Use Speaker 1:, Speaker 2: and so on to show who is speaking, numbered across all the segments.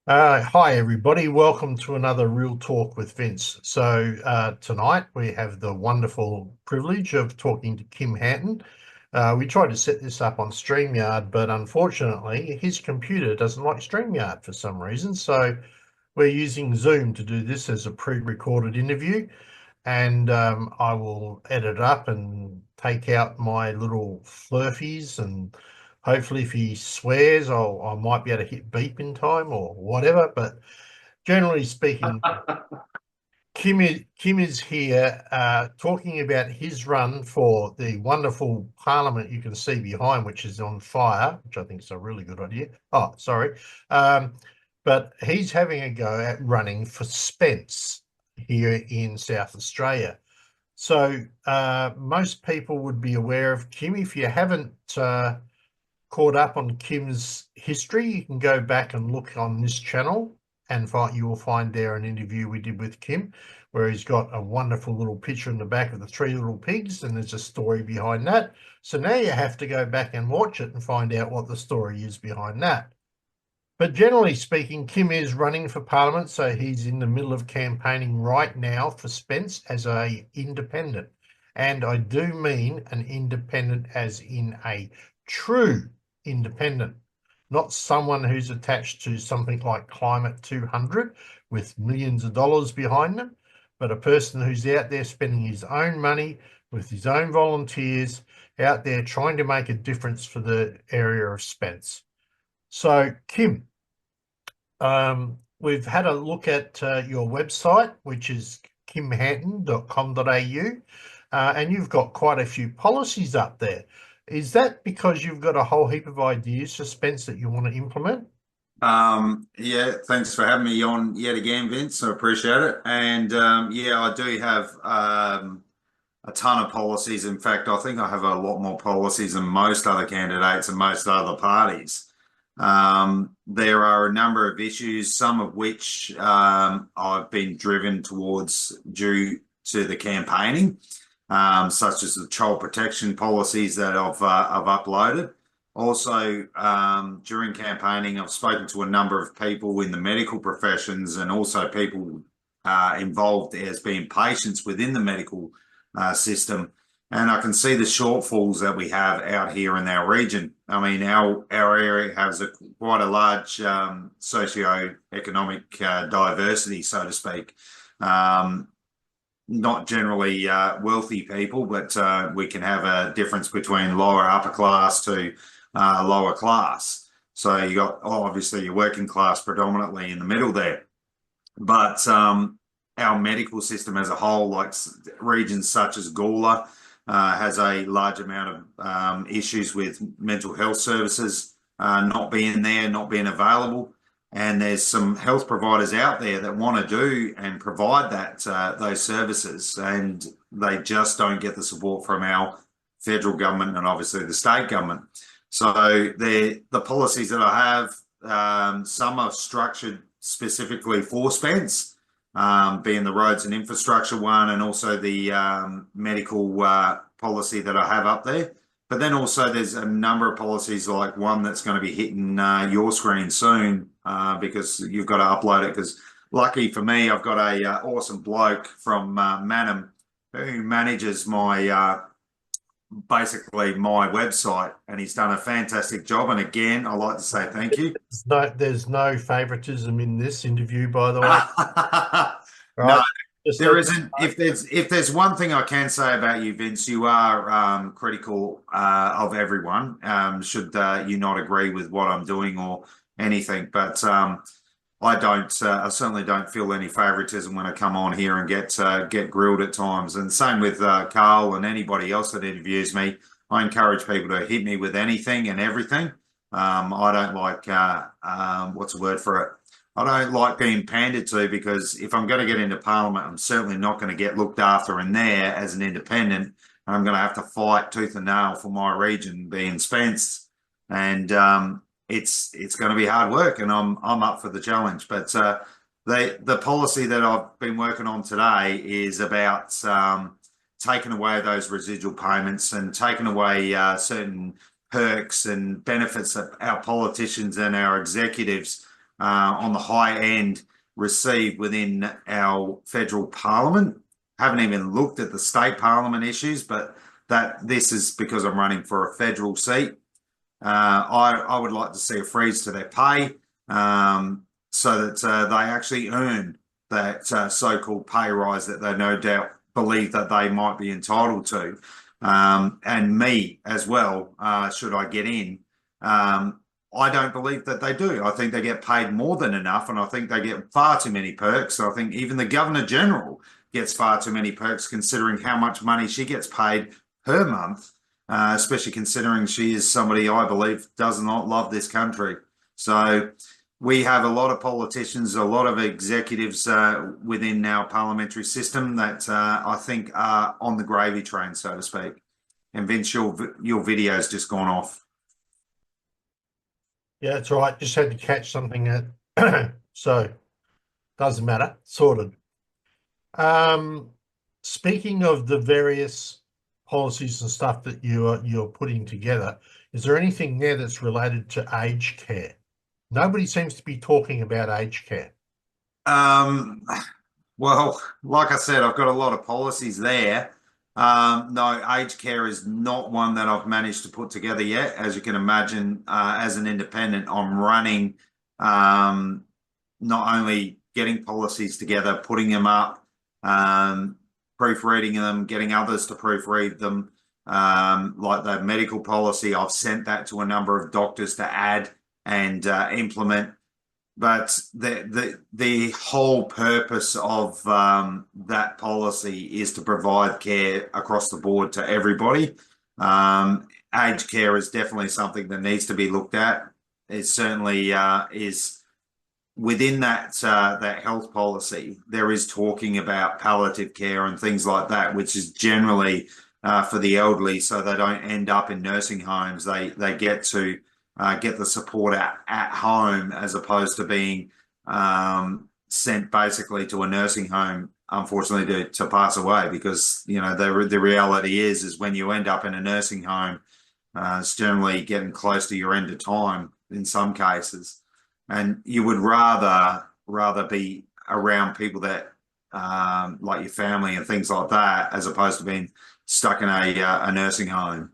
Speaker 1: Hi, everybody. Welcome to another Real Talk with Vince. Tonight we have the wonderful privilege of talking to Kym Hanton. We tried to set this up on StreamYard, but unfortunately, his computer doesn't like StreamYard for some reason. So, we're using Zoom to do this as a pre-recorded interview, and I will edit up and take out my little flurfies, and hopefully if he swears I might be able to hit beep in time or whatever. But generally speaking, Kym is here talking about his run for the wonderful parliament you can see behind, which is on fire, which I think is a really good idea. Oh, sorry. Um, but he's having a go at running for Spence here in South Australia. Most people would be aware of Kym. If you haven't caught up on Kym's history, you can go back and look on this channel and you will find there an interview we did with Kym, where he's got a wonderful little picture in the back of the three little pigs, and there's a story behind that. So now you have to go back and watch it and find out what the story is behind that. But generally speaking, Kym is running for Parliament, so he's in the middle of campaigning right now for Spence as a independent. And I do mean an independent as in a true independent, not someone who's attached to something like Climate 200 with millions of dollars behind them, but a person who's out there spending his own money with his own volunteers out there trying to make a difference for the area of Spence. So, Kym, we've had a look at your website, which is kymhanton.com.au, and you've got quite a few policies up there. Is that because you've got a whole heap of ideas for Spence that you want to implement?
Speaker 2: Yeah, thanks for having me on yet again, Vince. I appreciate it. And yeah, I do have a ton of policies. In fact, I think I have a lot more policies than most other candidates and most other parties. There are a number of issues, some of which I've been driven towards due to the campaigning, such as the child protection policies that I've uploaded. Also, during campaigning, I've spoken to a number of people in the medical professions and also people involved as being patients within the medical system. And I can see the shortfalls that we have out here in our region. I mean, our area has quite a large socio-economic diversity, so to speak. Not generally wealthy people, but we can have a difference between lower upper class to lower class. So you got obviously your working class predominantly in the middle there. But our medical system as a whole, like regions such as Gawler, has a large amount of issues with mental health services not being there, not being available. And there's some health providers out there that want to do and provide those services, and they just don't get the support from our federal government and obviously the state government. So the policies that I have, some are structured specifically for Spence, being the roads and infrastructure one, and also the medical policy that I have up there. But then also there's a number of policies, like one that's going to be hitting your screen soon, because you've got to upload it. Because lucky for me, I've got a awesome bloke from Manham who manages my basically my website, and he's done a fantastic job. And again, I'd like to say thank you.
Speaker 1: There's no favoritism in this interview, by the way.
Speaker 2: No,
Speaker 1: Right? Just
Speaker 2: there
Speaker 1: let
Speaker 2: isn't. If there's one thing I can say about you, Vince, you are critical of everyone. Should you not agree with what I'm doing or anything, but I don't. I certainly don't feel any favoritism when I come on here and get grilled at times. And same with Carl and anybody else that interviews me. I encourage people to hit me with anything and everything. I don't like what's the word for it? I don't like being pandered to, because if I'm going to get into Parliament, I'm certainly not going to get looked after in there as an independent, and I'm going to have to fight tooth and nail for my region, being Spence, and it's going to be hard work, and I'm up for the challenge. But the policy that I've been working on today is about taking away those residual payments and taking away certain perks and benefits that our politicians and our executives on the high end received within our federal parliament. Haven't even looked at the state parliament issues, but this is because I'm running for a federal seat. I would like to see a freeze to their pay, so that they actually earn that so-called pay rise that they no doubt believe that they might be entitled to. And me as well, should I get in. I don't believe that they do. I think they get paid more than enough, and I think they get far too many perks. I think even the Governor General gets far too many perks, considering how much money she gets paid per month, especially considering she is somebody I believe does not love this country. So we have a lot of politicians, a lot of executives within our parliamentary system that I think are on the gravy train, so to speak. And Vince, your video's just gone off.
Speaker 1: Yeah, that's right. Just had to catch something. So doesn't matter. Sorted. Speaking of the various policies and stuff that you're putting together, is there anything there that's related to aged care? Nobody seems to be talking about aged care.
Speaker 2: Well, like I said, I've got a lot of policies there. No, aged care is not one that I've managed to put together yet. As you can imagine, as an independent, I'm running, not only getting policies together, putting them up, proofreading them, getting others to proofread them. Like the medical policy, I've sent that to a number of doctors to add and implement. But the whole purpose of that policy is to provide care across the board to everybody. Aged care is definitely something that needs to be looked at. It certainly is within that health policy. There is talking about palliative care and things like that, which is generally for the elderly, so they don't end up in nursing homes. They get to get the support at home, as opposed to being sent basically to a nursing home, unfortunately, to pass away. Because the reality is when you end up in a nursing home, it's generally getting close to your end of time in some cases, and you would rather be around people that like your family and things like that, as opposed to being stuck in a nursing home.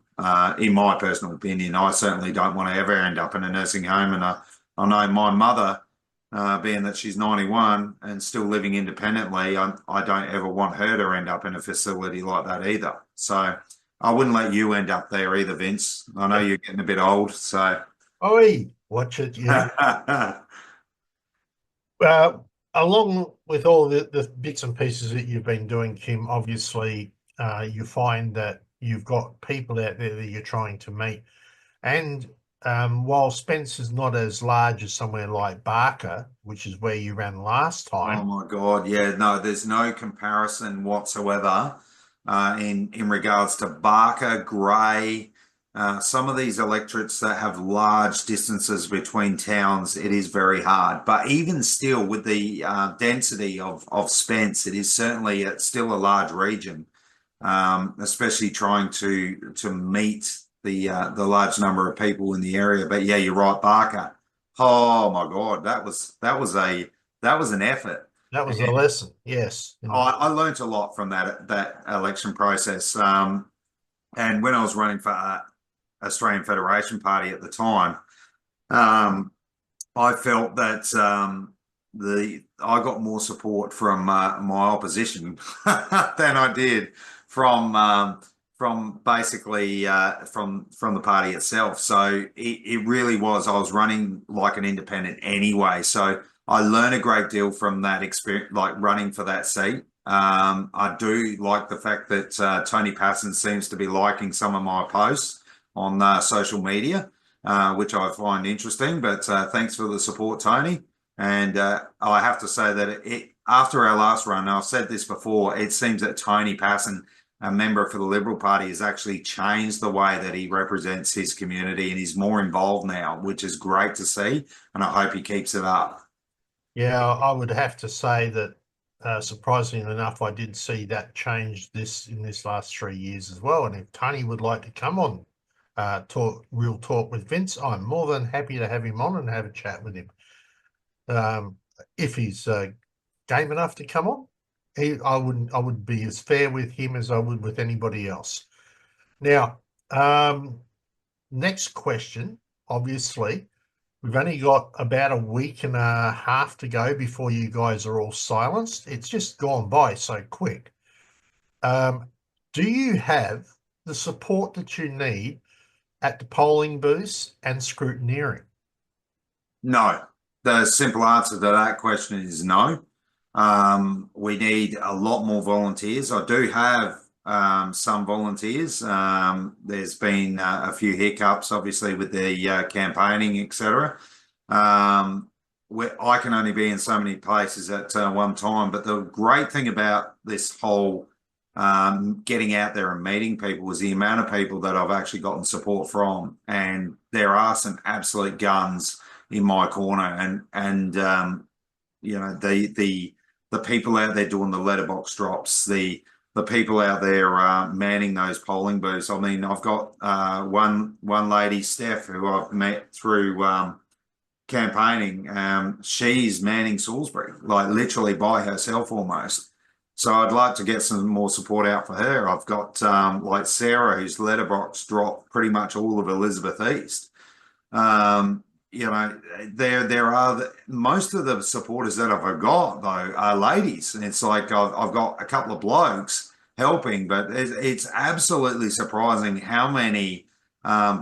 Speaker 2: In my personal opinion, I certainly don't want to ever end up in a nursing home. And I know my mother, being that she's 91 and still living independently, I don't ever want her to end up in a facility like that either. So I wouldn't let you end up there either, Vince. I know you're getting a bit old, so.
Speaker 1: Oi, watch it. Yeah. Along with all the bits and pieces that you've been doing, Kym, obviously you find that you've got people out there that you're trying to meet. And while Spence is not as large as somewhere like Barker, which is where you ran last time.
Speaker 2: Oh my God, yeah, no, there's no comparison whatsoever in regards to Barker, Grey, some of these electorates that have large distances between towns. It is very hard. But even still, with the density of Spence, it's still a large region. Especially trying to meet the large number of people in the area. But yeah, you're right, Barker. Oh my God, that was an effort.
Speaker 1: That was a lesson, yes.
Speaker 2: I learned a lot from that election process. And when I was running for Australian Federation Party at the time, I felt that I got more support from my opposition than I did from basically from the party itself. So it really was. I was running like an independent anyway. So I learned a great deal from that experience, like running for that seat. I do like the fact that Tony Passon seems to be liking some of my posts on social media, which I find interesting. But thanks for the support, Tony. And I have to say that after our last run, I've said this before, it seems that Tony Passon, a member for the Liberal Party, has actually changed the way that he represents his community, and he's more involved now, which is great to see. And I hope he keeps it up.
Speaker 1: Yeah, I would have to say that surprisingly enough, I did see that change in this last 3 years as well. And if Tony would like to come on real talk with Vince, I'm more than happy to have him on and have a chat with him. If he's game enough to come on, I would be as fair with him as I would with anybody else. Now, next question. Obviously, we've only got about a week and a half to go before you guys are all silenced. It's just gone by so quick. Do you have the support that you need at the polling booths and scrutineering?
Speaker 2: No. The simple answer to that question is no. We need a lot more volunteers. I do have some volunteers. There's been a few hiccups, obviously, with the campaigning, etc. Where I can only be in so many places at one time. But the great thing about this whole getting out there and meeting people is the amount of people that I've actually gotten support from, and there are some absolute guns in my corner, and you know, the people out there doing the letterbox drops, the people out there manning those polling booths. I mean, I've got one lady, Steph, who I've met through campaigning. She's manning Salisbury, like literally by herself almost. So I'd like to get some more support out for her. I've got like Sarah, whose letterbox dropped pretty much all of Elizabeth East. You know, there are most of the supporters that I've got though are ladies, and it's like I've got a couple of blokes helping, but it's absolutely surprising how many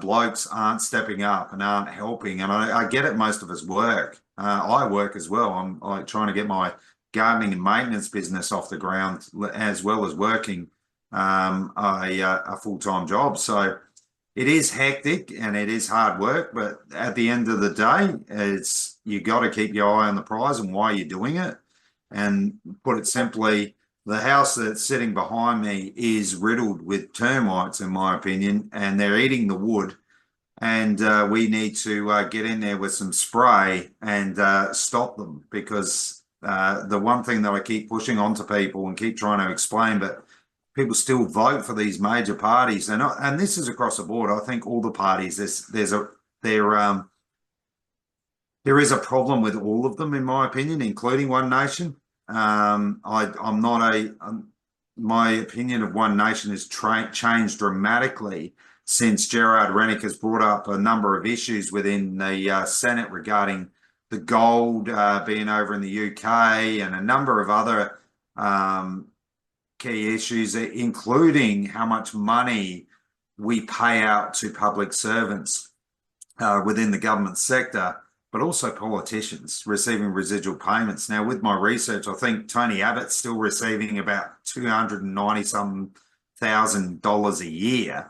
Speaker 2: blokes aren't stepping up and aren't helping. And I get it, most of us work. I work as well. I'm like trying to get my gardening and maintenance business off the ground as well as working a full-time job. So it is hectic and it is hard work, but at the end of the day, it's you got to keep your eye on the prize and why you're doing it. And put it simply, the house that's sitting behind me is riddled with termites, in my opinion, and they're eating the wood. And we need to get in there with some spray and stop them, because the one thing that I keep pushing onto people and keep trying to explain, but people still vote for these major parties, and this is across the board. I think all the parties, there is a problem with all of them, in my opinion, including One Nation. I'm not my opinion of One Nation has changed dramatically since Gerard Rennick has brought up a number of issues within the Senate regarding the gold being over in the UK and a number of other key issues, including how much money we pay out to public servants within the government sector, but also politicians receiving residual payments. Now, with my research, I think Tony Abbott's still receiving about $290,000 a year.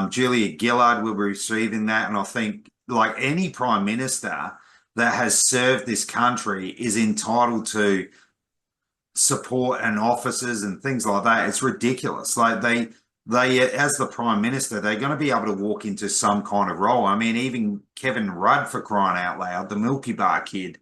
Speaker 2: Julia Gillard will be receiving that, and I think like any prime minister that has served this country is entitled to support and offices and things like that. It's ridiculous. Like they as the prime minister, they're going to be able to walk into some kind of role. I mean, even Kevin Rudd, for crying out loud, the Milky Bar kid,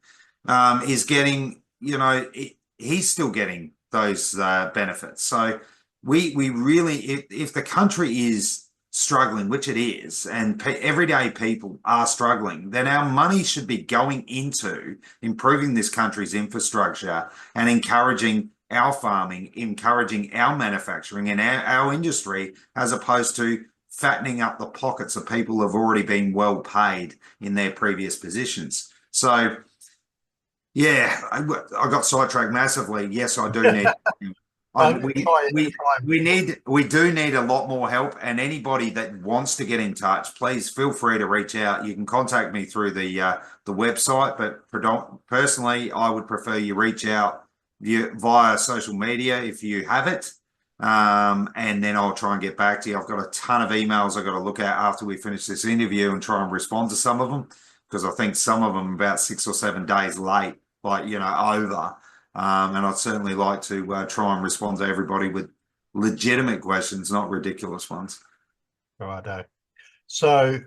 Speaker 2: is getting, you know, he's still getting those benefits. So we really, if the country is struggling, which it is, and everyday people are struggling, then our money should be going into improving this country's infrastructure and encouraging our farming, encouraging our manufacturing and our industry, as opposed to fattening up the pockets of people who have already been well paid in their previous positions. So, yeah, I got sidetracked massively. Yes, I do need. We do need a lot more help, and anybody that wants to get in touch, please feel free to reach out. You can contact me through the website, but personally, I would prefer you reach out via social media if you have it, and then I'll try and get back to you. I've got a ton of emails I've got to look at after we finish this interview and try and respond to some of them, because I think some of them are about 6 or 7 days late, like, you know, over. And I'd certainly like to try and respond to everybody with legitimate questions, not ridiculous ones.
Speaker 1: Righto. So,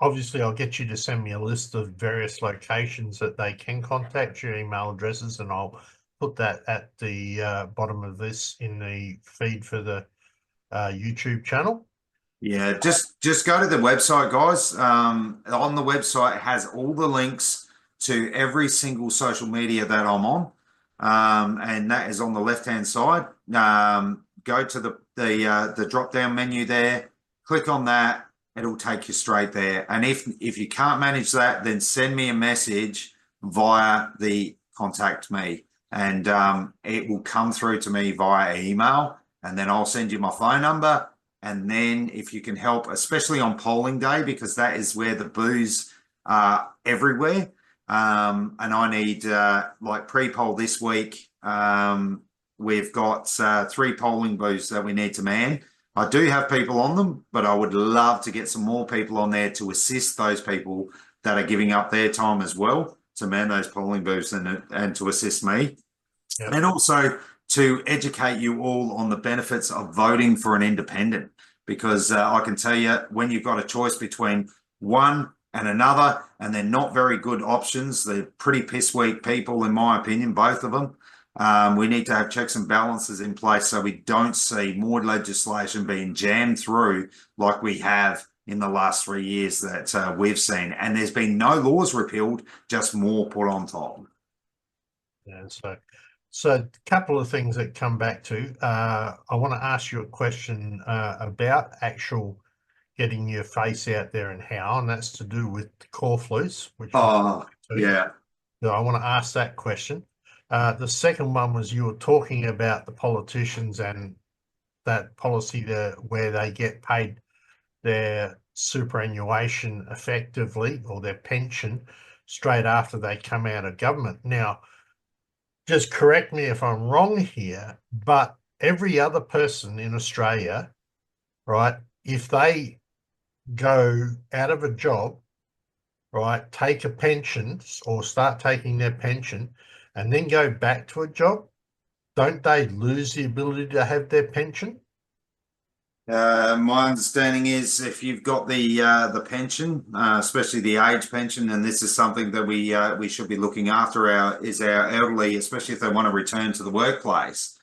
Speaker 1: obviously I'll get you to send me a list of various locations that they can contact, your email addresses, and I'll put that at the bottom of this in the feed for the YouTube channel.
Speaker 2: Yeah, just go to the website, guys. On the website, it has all the links to every single social media that I'm on, and that is on the left-hand side. Go to the drop-down menu there, click on that. It'll take you straight there. And if you can't manage that, then send me a message via the contact me, and it will come through to me via email, and then I'll send you my phone number. And then if you can help, especially on polling day, because that is where the booths are everywhere. And I need like pre-poll this week. We've got 3 polling booths that we need to man. I do have people on them, but I would love to get some more people on there to assist those people that are giving up their time as well to man those polling booths and to assist me.
Speaker 1: Yep.
Speaker 2: And also to educate you all on the benefits of voting for an independent, because I can tell you when you've got a choice between one and another, and they're not very good options, they're pretty piss weak people, in my opinion, both of them. We need to have checks and balances in place so we don't see more legislation being jammed through like we have in the last 3 years that we've seen. And there's been no laws repealed, just more put on top.
Speaker 1: Yeah, so a couple of things that come back to. I want to ask you a question about actual getting your face out there and how, and that's to do with the core flus, which
Speaker 2: Oh, yeah.
Speaker 1: so I want to ask that question. The second one was you were talking about the politicians and that policy where they get paid their superannuation effectively, or their pension, straight after they come out of government. Now, just correct me if I'm wrong here, but every other person in Australia, right, if they go out of a job, right, take a pension or start taking their pension and then go back to a job, don't they lose the ability to have their pension?
Speaker 2: My understanding is if you've got the pension, especially the age pension, and this is something that we should be looking after our elderly, especially if they want to return to the workplace.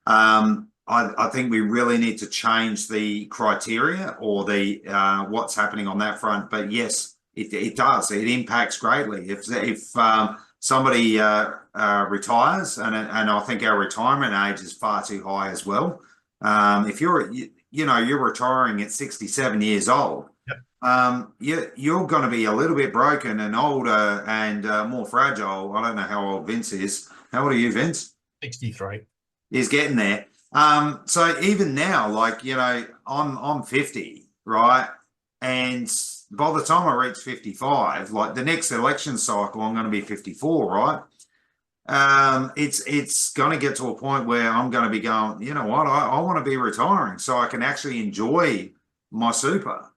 Speaker 2: I think we really need to change the criteria or the what's happening on that front. But yes, it does. It impacts greatly. If somebody retires, and I think our retirement age is far too high as well. If you're retiring at 67 years old, you're going to be a little bit broken and older and more fragile. I don't know how old Vince is. How old are you, Vince?
Speaker 1: 63.
Speaker 2: He's getting there. So even now, like, I'm 50, right? And by the time I reach 55, like the next election cycle, I'm going to be 54, right? It's going to get to a point where I'm going to be going, you know what, I want to be retiring so I can actually enjoy my super.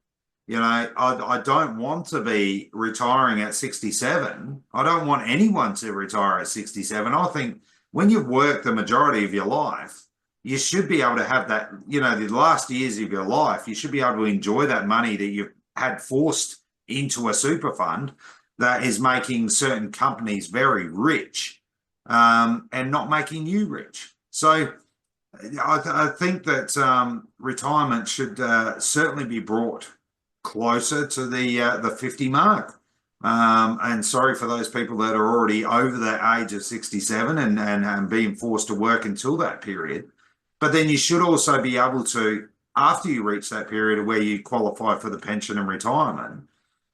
Speaker 2: I don't want to be retiring at 67. I don't want anyone to retire at 67. I think when you've worked the majority of your life, you should be able to have that, the last years of your life, you should be able to enjoy that money that you've had forced into a super fund that is making certain companies very rich. And not making you rich. So I think that retirement should certainly be brought closer to the 50 mark. And sorry for those people that are already over the age of 67 and being forced to work until that period. But then you should also be able to, after you reach that period where you qualify for the pension and retirement,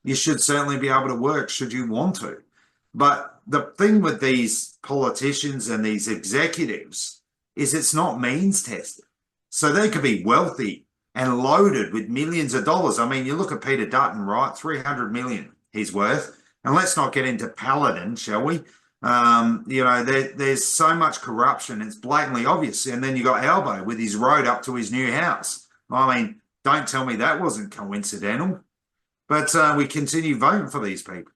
Speaker 2: you should certainly be able to work should you want to. But the thing with these politicians and these executives is it's not means tested. So they could be wealthy and loaded with millions of dollars. I mean, you look at Peter Dutton, right? 300 million he's worth. And let's not get into Paladin, shall we? There's so much corruption. It's blatantly obvious. And then you got Albo with his road up to his new house. I mean, don't tell me that wasn't coincidental. But we continue voting for these people.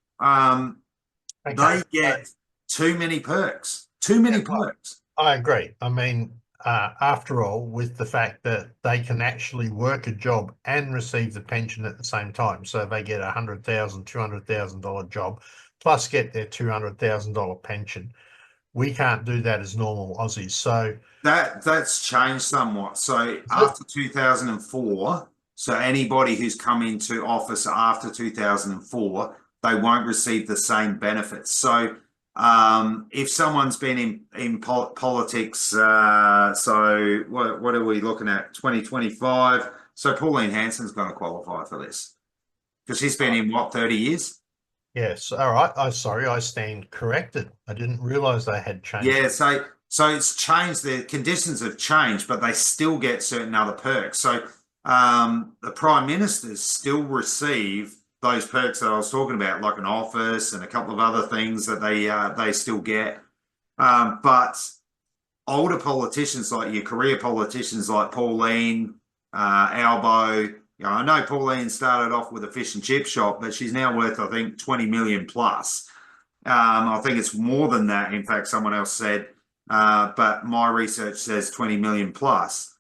Speaker 2: They get too many perks. Too many perks.
Speaker 1: I agree. I mean, after all, with the fact that they can actually work a job and receive the pension at the same time. So they get $100,000, $200,000 job, plus get their $200,000 pension. We can't do that as normal Aussies. So
Speaker 2: that's changed somewhat. So after 2004, So anybody who's come into office after 2004, they won't receive the same benefits. So if someone's been in politics, so what are we looking at? 2025. So Pauline Hanson's going to qualify for this because she's been in what, 30 years?
Speaker 1: Yes. All right. Sorry, I stand corrected. I didn't realize they had changed.
Speaker 2: Yeah, so it's changed. The conditions have changed, but they still get certain other perks. So the prime ministers still receive those perks that I was talking about, like an office and a couple of other things that they still get. But older politicians, like your career politicians, like Pauline, Albo. I know Pauline started off with a fish and chip shop, but she's now worth, I think, 20 million plus. I think it's more than that. In fact, someone else said, but my research says 20 million plus.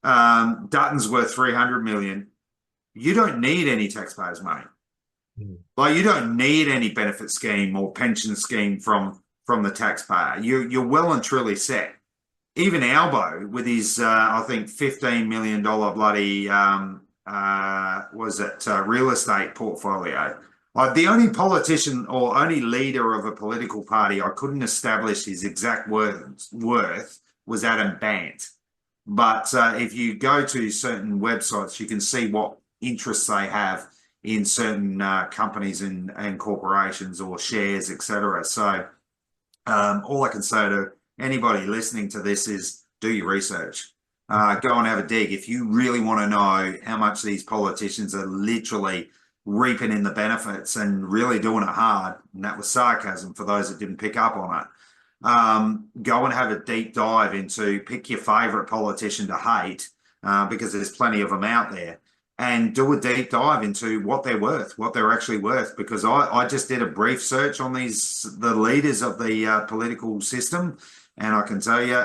Speaker 2: Dutton's worth 300 million. You don't need any taxpayers' money. Like, you don't need any benefit scheme or pension scheme from the taxpayer. You're well and truly set. Even Albo with his, I think, $15 million bloody, real estate portfolio. Like, the only politician or only leader of a political party I couldn't establish his exact worth was Adam Bant. But if you go to certain websites, you can see what interests they have in certain companies and corporations or shares, etc. So all I can say to anybody listening to this is do your research. Go and have a dig. If you really want to know how much these politicians are literally reaping in the benefits and really doing it hard, and that was sarcasm for those that didn't pick up on it, go and have a deep dive into, pick your favourite politician to hate, because there's plenty of them out there, and do a deep dive into what they're worth, what they're actually worth, because I just did a brief search on the leaders of the political system, and I can tell you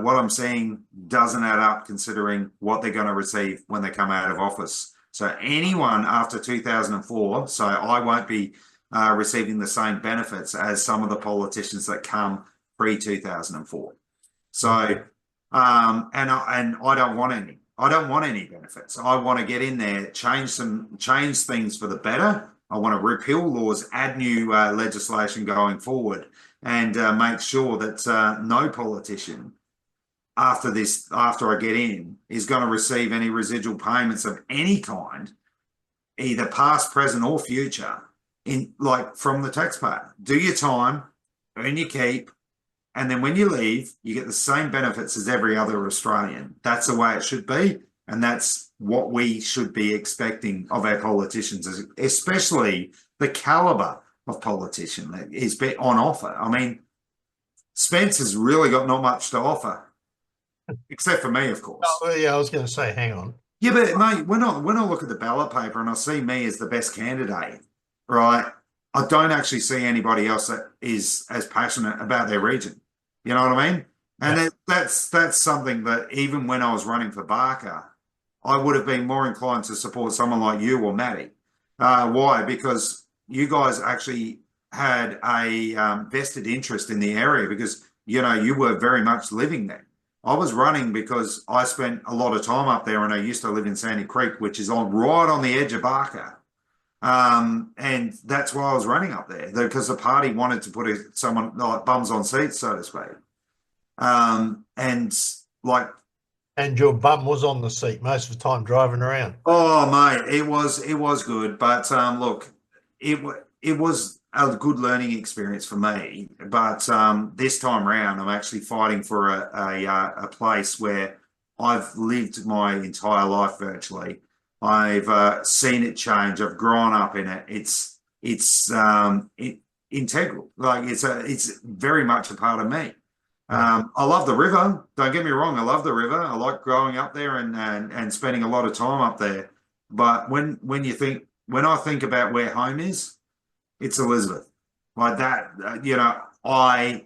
Speaker 2: what I'm seeing doesn't add up considering what they're going to receive when they come out of office. So anyone after 2004, so I won't be receiving the same benefits as some of the politicians that come pre-2004. So, and I don't want any. I don't want any benefits. I want to get in there, change things for the better. I want to repeal laws, add new legislation going forward, and make sure that no politician after I get in, is going to receive any residual payments of any kind, either past, present, or future, from the taxpayer. Do your time, earn your keep, and then when you leave, you get the same benefits as every other Australian. That's the way it should be, and that's what we should be expecting of our politicians, especially the caliber of politician that is on offer. I mean, Spence has really got not much to offer. Except for me, of course.
Speaker 1: Oh, yeah, I was going to say, hang on.
Speaker 2: Yeah, but mate, when I look at the ballot paper and I see me as the best candidate, right? I don't actually see anybody else that is as passionate about their region. You know what I mean? And
Speaker 1: Yeah.
Speaker 2: that's something that even when I was running for Barker, I would have been more inclined to support someone like you or Matty. Why? Because you guys actually had a vested interest in the area because, you were very much living there. I was running because I spent a lot of time up there and I used to live in Sandy Creek, which is right on the edge of Barker. And that's why I was running up there because the party wanted to put someone like bums on seats, so to speak. And
Speaker 1: your bum was on the seat most of the time driving around.
Speaker 2: Oh, mate, it was good, but look, it was a good learning experience for me. But this time round, I'm actually fighting for a place where I've lived my entire life virtually. I've seen it change. I've grown up in it. It's integral. Like it's very much a part of me. I love the river. Don't get me wrong. I love the river. I like growing up there and spending a lot of time up there. But when I think about where home is, it's Elizabeth. Like that, I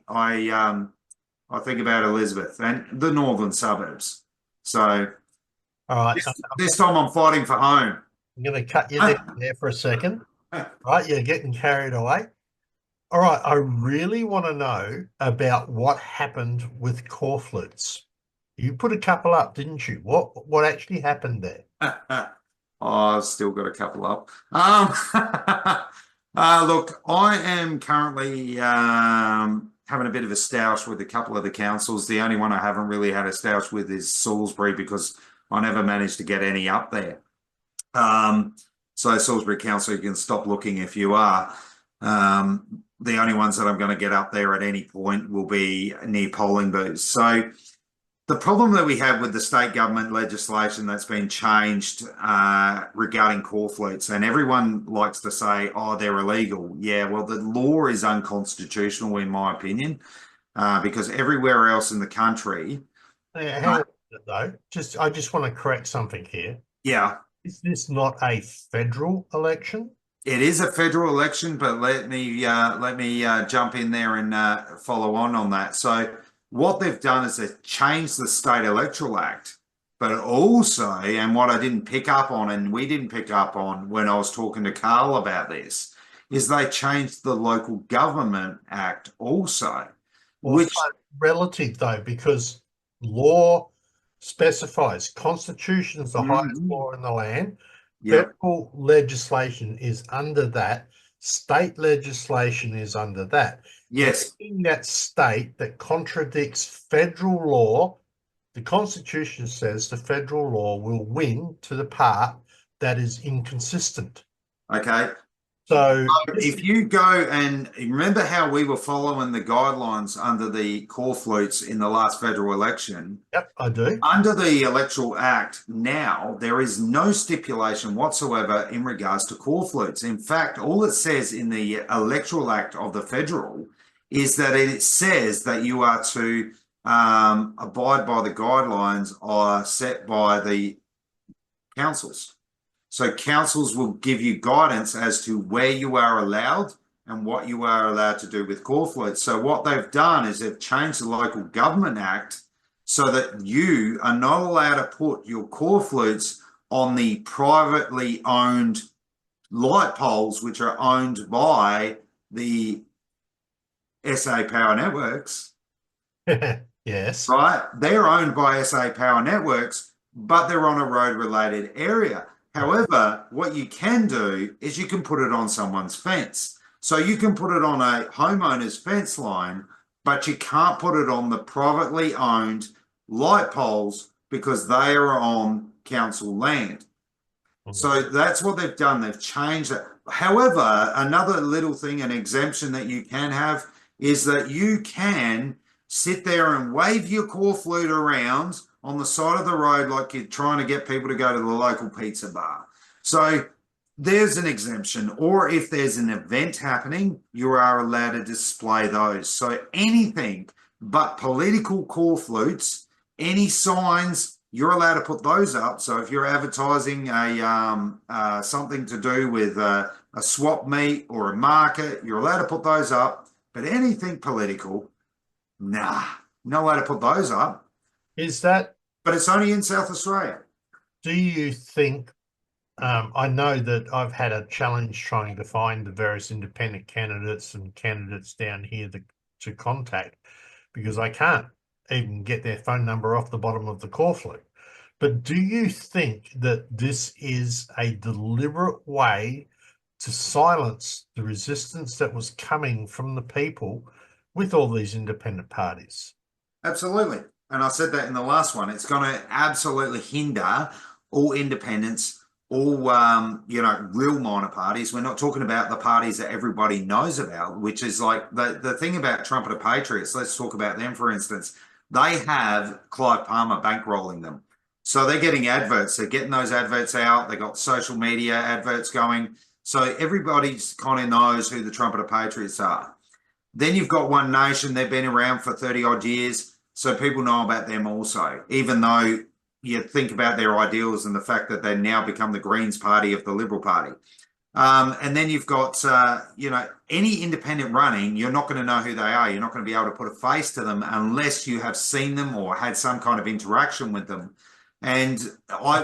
Speaker 2: think about Elizabeth and the northern suburbs. So
Speaker 1: All right.
Speaker 2: this time I'm fighting for home.
Speaker 1: I'm going to cut you there for a second. Right, you're getting carried away. All right, I really want to know about what happened with corflutes. You put a couple up, didn't you? What actually happened there?
Speaker 2: Oh, I've still got a couple up. Look, I am currently having a bit of a stoush with a couple of the councils. The only one I haven't really had a stoush with is Salisbury because I never managed to get any up there. So Salisbury Council, you can stop looking if you are. The only ones that I'm going to get up there at any point will be near polling booths. So the problem that we have with the state government legislation that's been changed regarding corflutes, and everyone likes to say, oh, they're illegal. Yeah, well, the law is unconstitutional, in my opinion, because everywhere else in the country.
Speaker 1: Hang on a minute, though. I just want to correct something here.
Speaker 2: Yeah.
Speaker 1: Is this not a federal election?
Speaker 2: It is a federal election, but let me jump in there and follow on that. So what they've done is they've changed the State Electoral Act, but also, and what I didn't pick up on, and we didn't pick up on when I was talking to Carl about this, is they changed the Local Government Act also,
Speaker 1: Well,
Speaker 2: which
Speaker 1: relative though, because law specifies Constitution is the highest law in the land.
Speaker 2: Yep.
Speaker 1: Federal legislation is under that. State legislation is under that.
Speaker 2: Yes.
Speaker 1: Anything that state that contradicts federal law, the Constitution says the federal law will win to the part that is inconsistent.
Speaker 2: Okay.
Speaker 1: So
Speaker 2: if you go and remember how we were following the guidelines under the corflutes in the last federal election.
Speaker 1: Yep, I do.
Speaker 2: Under the Electoral Act now, there is no stipulation whatsoever in regards to corflutes. In fact, all it says in the Electoral Act of the federal is that it says that you are to abide by the guidelines set by the councils. So councils will give you guidance as to where you are allowed and what you are allowed to do with corflutes. So what they've done is they've changed the Local Government Act so that you are not allowed to put your corflutes on the privately owned light poles, which are owned by the SA Power Networks.
Speaker 1: Yes.
Speaker 2: Right? They're owned by SA Power Networks, but they're on a road-related area. However, what you can do is you can put it on someone's fence. So you can put it on a homeowner's fence line, but you can't put it on the privately owned light poles because they are on council land. So that's what they've done. They've changed it. However, another little thing, an exemption that you can have is that you can sit there and wave your corflute around on the side of the road like you're trying to get people to go to the local pizza bar. So there's an exemption. Or if there's an event happening, you are allowed to display those. So anything but political corflutes, any signs, you're allowed to put those up. So if you're advertising a something to do with a swap meet or a market, you're allowed to put those up. But anything political, nah, not allowed to put those up.
Speaker 1: Is that?
Speaker 2: But it's only in South Australia.
Speaker 1: Do you think, I know that I've had a challenge trying to find the various independent candidates and candidates down here to contact because I can't even get their phone number off the bottom of the corflute. But do you think that this is a deliberate way to silence the resistance that was coming from the people with all these independent parties?
Speaker 2: Absolutely. And I said that in the last one. It's going to absolutely hinder all independents, all, real minor parties. We're not talking about the parties that everybody knows about, which is like the thing about Trumpeter Patriots. Let's talk about them, for instance. They have Clive Palmer bankrolling them. So they're getting adverts. They're getting those adverts out. They got social media adverts going. So everybody kind of knows who the Trumpeter Patriots are. Then you've got One Nation. They've been around for 30 odd years. So people know about them also, even though you think about their ideals and the fact that they now become the Greens party of the Liberal Party. And then you've got, any independent running, you're not going to know who they are. You're not going to be able to put a face to them unless you have seen them or had some kind of interaction with them. And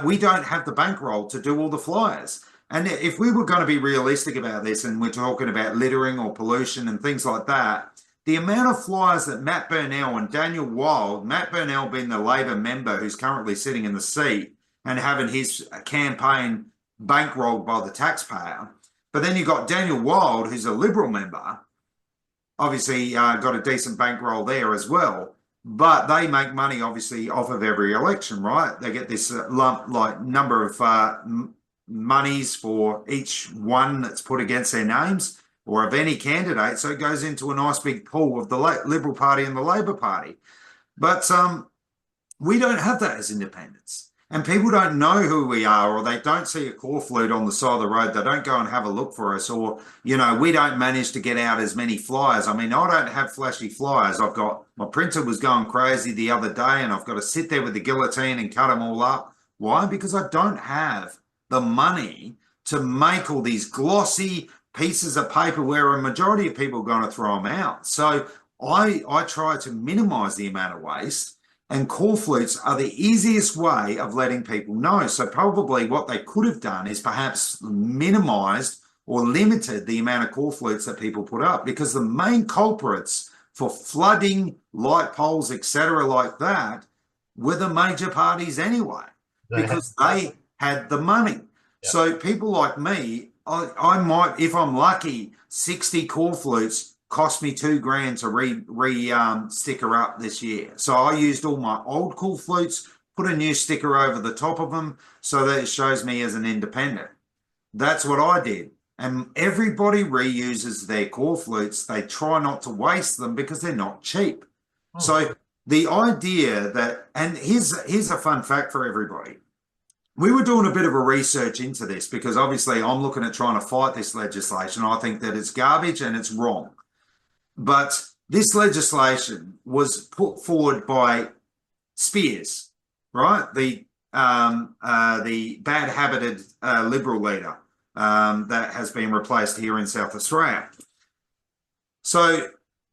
Speaker 2: we don't have the bankroll to do all the flyers. And if we were going to be realistic about this and we're talking about littering or pollution and things like that, the amount of flyers that Matt Burnell and Daniel Wild, Matt Burnell being the Labor member who's currently sitting in the seat and having his campaign bankrolled by the taxpayer. But then you've got Daniel Wild, who's a Liberal member, obviously got a decent bankroll there as well. But they make money, obviously, off of every election, right? They get this lump, like number of monies for each one that's put against their names or of any candidate. So it goes into a nice big pool of the Liberal Party and the Labor Party. But we don't have that as independents. And people don't know who we are, or they don't see a corflute on the side of the road. They don't go and have a look for us, or, you know, we don't manage to get out as many flyers. I mean, I don't have flashy flyers. I've got, my printer was going crazy the other day, and I've got to sit there with the guillotine and cut them all up. Why? Because I don't have the money to make all these glossy pieces of paper where a majority of people are going to throw them out. So I try to minimize the amount of waste. And corflutes are the easiest way of letting people know. So probably what they could have done is perhaps minimized or limited the amount of corflutes that people put up, because the main culprits for flooding light poles, etc., like that, were the major parties anyway, because they had the money. Yep. So people like me, I might, if I'm lucky, 60 corflutes cost me $2,000 to sticker up this year. So I used all my old corflutes, put a new sticker over the top of them so that it shows me as an independent. That's what I did. And everybody reuses their corflutes. They try not to waste them because they're not cheap. Oh. So the idea that, and here's a fun fact for everybody. We were doing a bit of a research into this because obviously I'm looking at trying to fight this legislation. I think that it's garbage and it's wrong. But this legislation was put forward by Spears, right? The bad-habited Liberal leader that has been replaced here in South Australia. So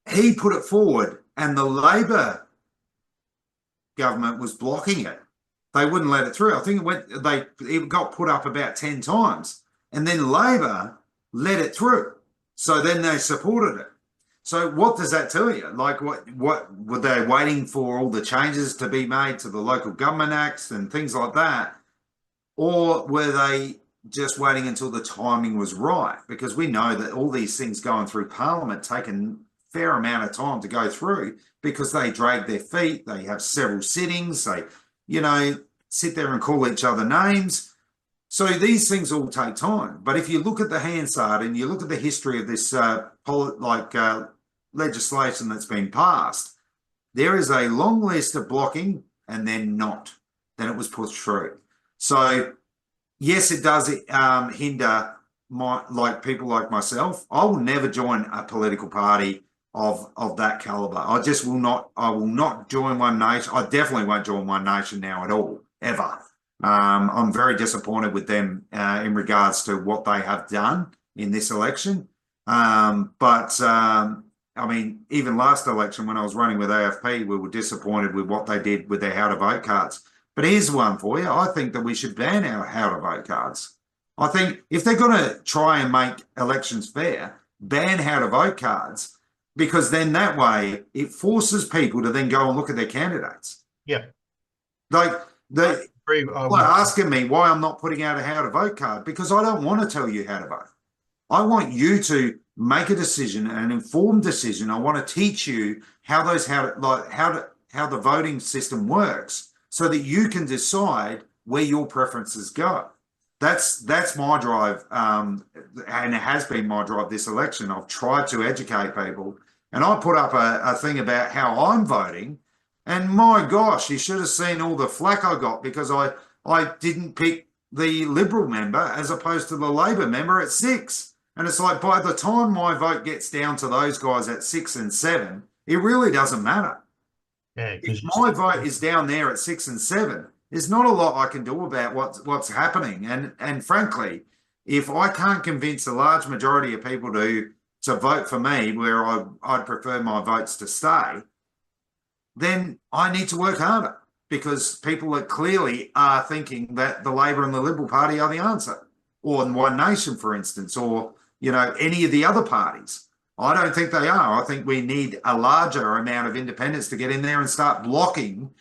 Speaker 2: he put it forward, and the Labor government was blocking it. They wouldn't let it through. I think it got put up about 10 times, and then Labor let it through. So then they supported it. So what does that tell you? Like, what were they waiting for all the changes to be made to the Local Government Acts and things like that? Or were they just waiting until the timing was right? Because we know that all these things going through Parliament take a fair amount of time to go through because they drag their feet. They have several sittings. They, you know, sit there and call each other names. So these things all take time. But if you look at the Hansard and you look at the history of this legislation that's been passed, there is a long list of blocking and then not. Then it was pushed through. So yes, it does hinder people like myself. I will never join a political party of that caliber. I will not join One Nation. I definitely won't join One Nation now at all, ever. I'm very disappointed with them in regards to what they have done in this election. I mean, even last election when I was running with AFP, we were disappointed with what they did with their how to vote cards. But here's one for you. I think that we should ban our how to vote cards. I think if they're going to try and make elections fair, ban how to vote cards, because then that way it forces people to then go and look at their candidates.
Speaker 1: Yeah.
Speaker 2: Like they're asking me why I'm not putting out a how to vote card, because I don't want to tell you how to vote. I want you to make a decision, an informed decision. I want to teach you how the voting system works so that you can decide where your preferences go. That's my drive, and it has been my drive this election. I've tried to educate people, and I put up a thing about how I'm voting, and my gosh, you should have seen all the flack I got because I didn't pick the Liberal member as opposed to the Labor member at 6. And it's like, by the time my vote gets down to those guys at 6 and 7, it really doesn't matter. Yeah, if my vote is down there at 6 and 7, there's not a lot I can do about what's happening. And frankly, if I can't convince a large majority of people to vote for me, where I'd prefer my votes to stay, then I need to work harder, because people that clearly are thinking that the Labor and the Liberal Party are the answer, or One Nation, for instance, or, you know, any of the other parties. I don't think they are. I think we need a larger amount of independents to get in there and start blocking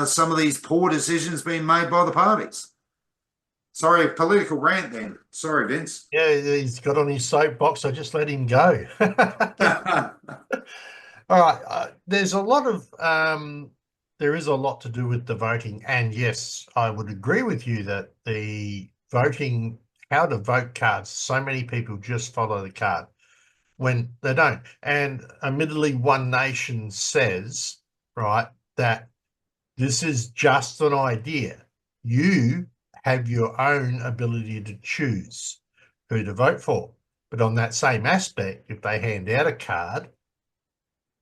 Speaker 2: some of these poor decisions being made by the parties. Sorry, political rant then. Sorry, Vince.
Speaker 1: Yeah, he's got on his soapbox. I just let him go. All right. There's a lot of there is a lot to do with the voting, and yes, I would agree with you that the voting, how to vote cards, so many people just follow the card when they don't. And admittedly, One Nation says, right, that this is just an idea. You have your own ability to choose who to vote for. But on that same aspect, if they hand out a card,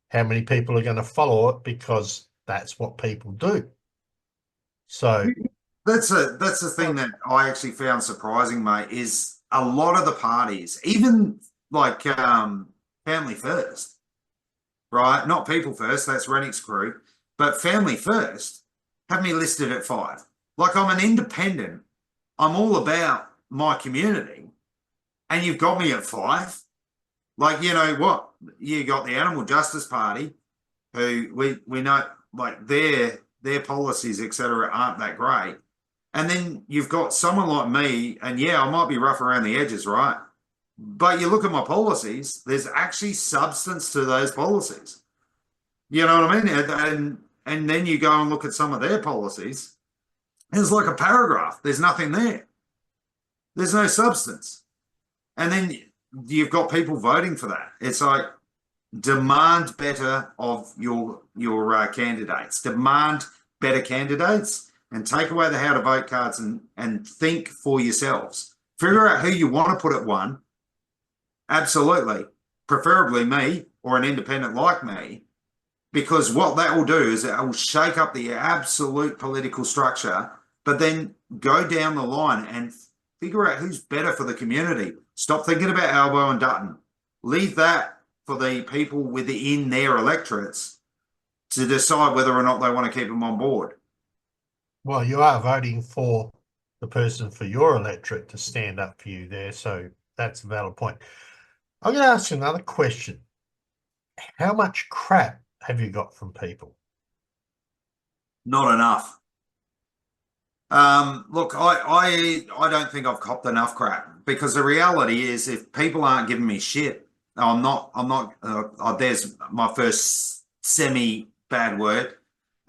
Speaker 1: how many people are going to follow it because that's what people do. So,
Speaker 2: That's the thing that I actually found surprising, mate, is a lot of the parties, even like Family First, right? Not People First, that's Rennick's crew, but Family First have me listed at 5. Like I'm an independent. I'm all about my community, and you've got me at 5. Like, you know what? You got the Animal Justice Party, who we know like their policies, etc., aren't that great. And then you've got someone like me, and yeah, I might be rough around the edges, right? But you look at my policies, there's actually substance to those policies. You know what I mean? And then you go and look at some of their policies, there's like a paragraph. There's nothing there. There's no substance. And then you've got people voting for that. It's like demand better of your candidates. Demand better candidates and take away the how to vote cards and think for yourselves. Figure out who you want to put at 1. Absolutely. Preferably me or an independent like me, because what that will do is it will shake up the absolute political structure, but then go down the line and figure out who's better for the community. Stop thinking about Albo and Dutton. Leave that for the people within their electorates to decide whether or not they want to keep them on board.
Speaker 1: well, you are voting for the person for your electorate to stand up for you there. So that's a valid point. I'm going to ask you another question. How much crap have you got from people?
Speaker 2: Not enough. Look, I don't think I've copped enough crap, because the reality is if people aren't giving me shit, I'm not, there's my first semi bad word.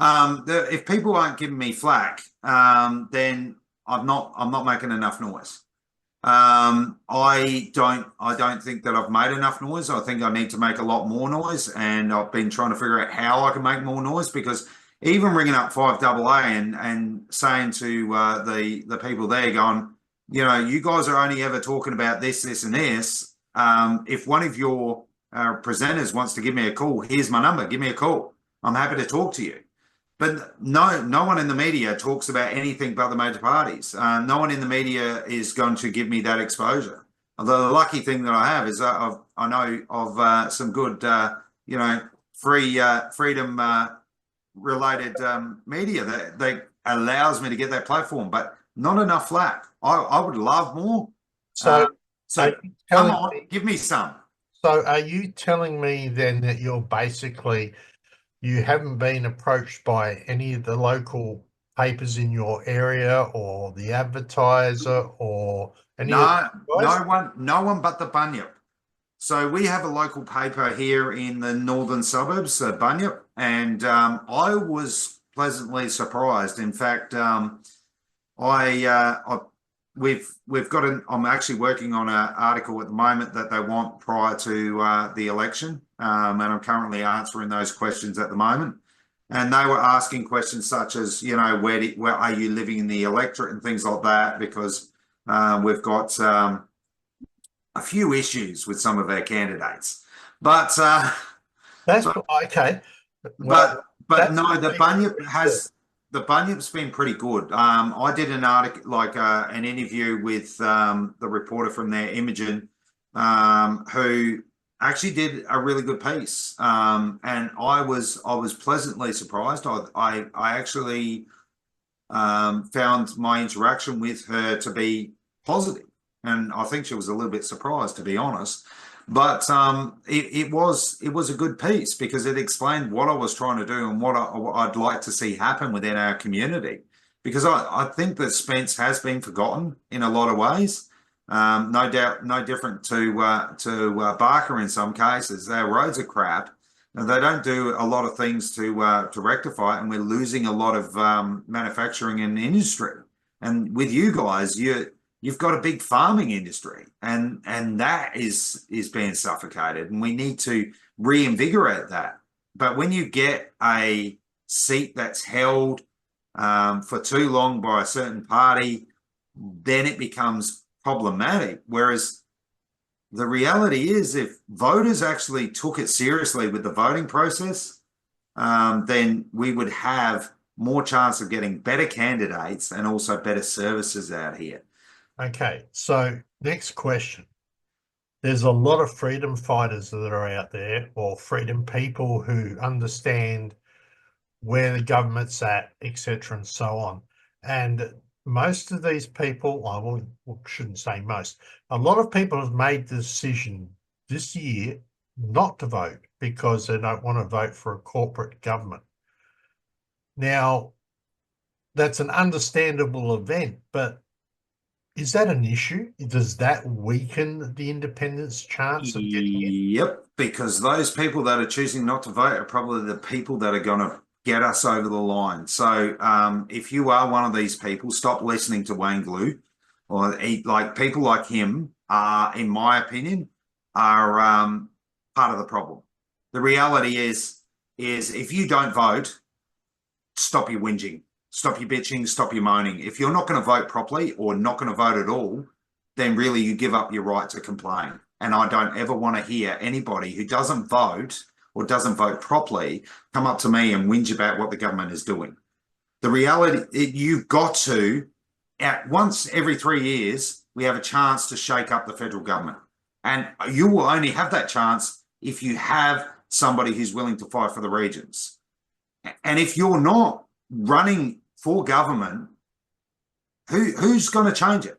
Speaker 2: If people aren't giving me flack, then I'm not making enough noise. I don't think that I've made enough noise. I think I need to make a lot more noise, and I've been trying to figure out how I can make more noise, because even ringing up 5AA and saying to the people there, going, you know, you guys are only ever talking about this, this, and this. If one of your presenters wants to give me a call, here's my number. Give me a call. I'm happy to talk to you. But no one in the media talks about anything but the major parties. No one in the media is going to give me that exposure. Although the lucky thing that I have is I know of some good, freedom related media that allows me to get that platform, but not enough flack. I would love more.
Speaker 1: So,
Speaker 2: So come on, give me some.
Speaker 1: So are you telling me then that you haven't been approached by any of the local papers in your area or the advertiser or any of
Speaker 2: No,
Speaker 1: the guys?
Speaker 2: no one but the Bunyip. So we have a local paper here in the northern suburbs, Bunyip, and I was pleasantly surprised. In fact, we've got I'm actually working on an article at the moment that they want prior to the election, and I'm currently answering those questions at the moment. And they were asking questions such as, you know, where are you living in the electorate and things like that, because we've got a few issues with some of our candidates, but
Speaker 1: That's okay. Well,
Speaker 2: but no, the Bunyip's been pretty good. I did an article, like an interview with the reporter from there, Imogen, who actually did a really good piece, and I was pleasantly surprised. I actually found my interaction with her to be positive. And I think she was a little bit surprised, to be honest. But it was a good piece, because it explained what I was trying to do and what I'd like to see happen within our community. because I think that Spence has been forgotten in a lot of ways. No doubt, no different to Barker in some cases. Their roads are crap, and they don't do a lot of things to rectify it, and we're losing a lot of manufacturing and industry. And with you guys, you've got a big farming industry, and that is being suffocated, and we need to reinvigorate that. But when you get a seat that's held for too long by a certain party, then it becomes problematic. Whereas the reality is, if voters actually took it seriously with the voting process, then we would have more chance of getting better candidates and also better services out here.
Speaker 1: Okay, so next question. There's a lot of freedom fighters that are out there, or freedom people who understand where the government's at, etc., and so on. And most of these people, I shouldn't say most, a lot of people have made the decision this year not to vote because they don't want to vote for a corporate government. Now, that's an understandable event, but is that an issue? Does that weaken the independent's chance of getting in?
Speaker 2: Yep, because those people that are choosing not to vote are probably the people that are going to get us over the line. So if you are one of these people, stop listening to Wayne Glue, or like people like him are, in my opinion, are part of the problem. The reality is if you don't vote, stop your whinging, stop your bitching, stop your moaning. If you're not going to vote properly or not going to vote at all, then really you give up your right to complain. And I don't ever want to hear anybody who doesn't vote or doesn't vote properly come up to me and whinge about what the government is doing. The reality, you've got to, at once every 3 years, we have a chance to shake up the federal government. And you will only have that chance if you have somebody who's willing to fight for the regions. And if you're not running for government, who's going to change it?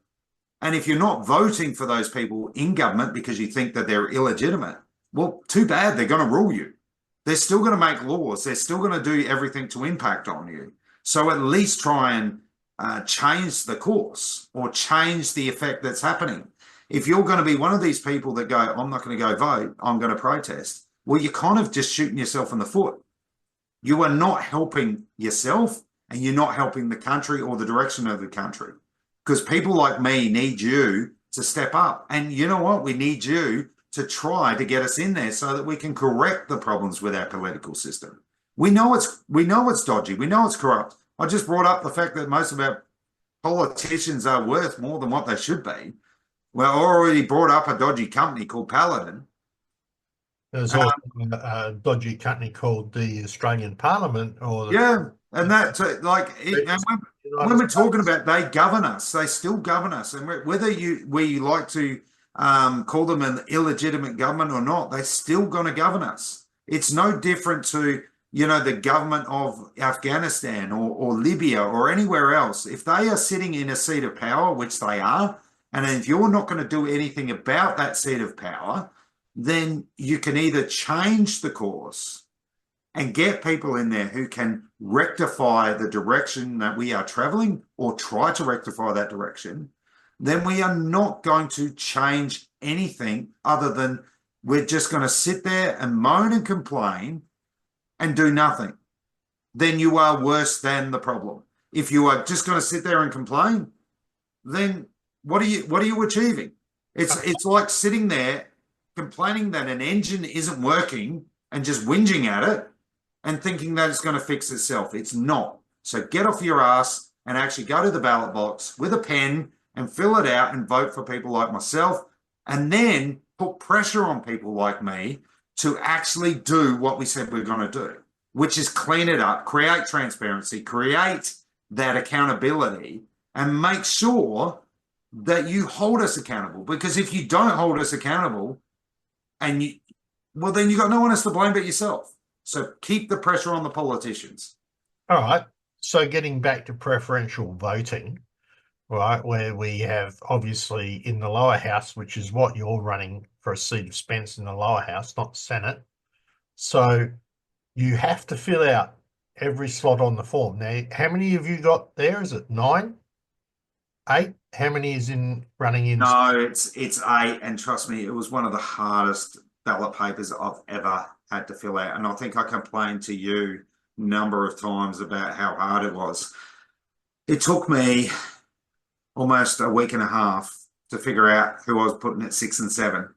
Speaker 2: And if you're not voting for those people in government because you think that they're illegitimate, well, too bad, they're going to rule you. They're still going to make laws. They're still going to do everything to impact on you. So at least try and change the course or change the effect that's happening. If you're going to be one of these people that go, I'm not going to go vote, I'm going to protest, well, you're kind of just shooting yourself in the foot. You are not helping yourself, and you're not helping the country or the direction of the country, because people like me need you to step up. And you know what? We need you to try to get us in there so that we can correct the problems with our political system. We know it's dodgy. We know it's corrupt. I just brought up the fact that most of our politicians are worth more than what they should be. Well, I already brought up a dodgy company called Paladin.
Speaker 1: There's also a dodgy company called the Australian Parliament, or
Speaker 2: yeah, and that and when we're talking about they govern us, they still govern us, and whether we like to call them an illegitimate government or not, they're still going to govern us. It's no different to the government of Afghanistan or Libya or anywhere else. If they are sitting in a seat of power, which they are, and if you're not going to do anything about that seat of power, then you can either change the course and get people in there who can rectify the direction that we are traveling or try to rectify that direction. Then we are not going to change anything other than we're just going to sit there and moan and complain and do nothing. Then you are worse than the problem. If you are just going to sit there and complain, then what are you achieving? It's like sitting there complaining that an engine isn't working and just whinging at it and thinking that it's going to fix itself. It's not. So get off your ass and actually go to the ballot box with a pen and fill it out and vote for people like myself, and then put pressure on people like me to actually do what we said we're going to do, which is clean it up, create transparency, create that accountability, and make sure that you hold us accountable. Because if you don't hold us accountable, then you got no one else to blame but yourself. So keep the pressure on the politicians.
Speaker 1: all right. So getting back to preferential voting, right, where we have obviously in the lower house, which is what you're running for a seat of Spence in the lower house, not Senate. So you have to fill out every slot on the form. Now, how many have you got there? Is it 9, 8? How many is in running in?
Speaker 2: No, it's eight, and trust me, it was one of the hardest ballot papers I've ever had to fill out. And I think I complained to you a number of times about how hard it was. It took me almost a week and a half to figure out who I was putting at 6 and 7.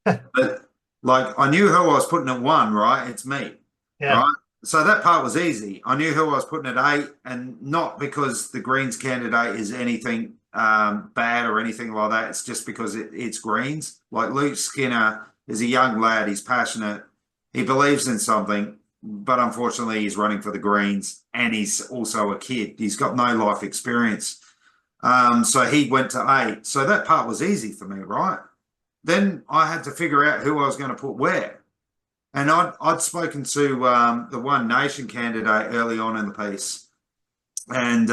Speaker 2: But like I knew who I was putting at 1, right? It's me,
Speaker 1: Yeah,
Speaker 2: right? So that part was easy. I knew who I was putting at 8, and not because the Greens candidate is anything bad or anything like that. It's just because it's Greens. Like Luke Skinner is a young lad. He's passionate. He believes in something, but unfortunately, he's running for the Greens, and he's also a kid. He's got no life experience. So he went to 8. So that part was easy for me, right? Then I had to figure out who I was going to put where. And I'd spoken to the One Nation candidate early on in the piece, and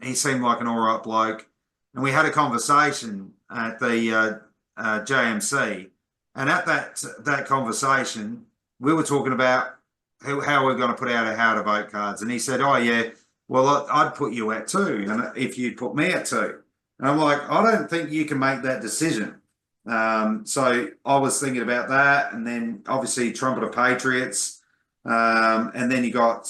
Speaker 2: he seemed like an all right bloke. And we had a conversation at the JMC, and at that conversation, we were talking about how we're going to put out our how to vote cards. And he said, "Oh yeah, well I'd put you at 2, and if you'd put me at 2." And I'm like, "I don't think you can make that decision." So I was thinking about that, and then obviously Trumpeter Patriots, and then you got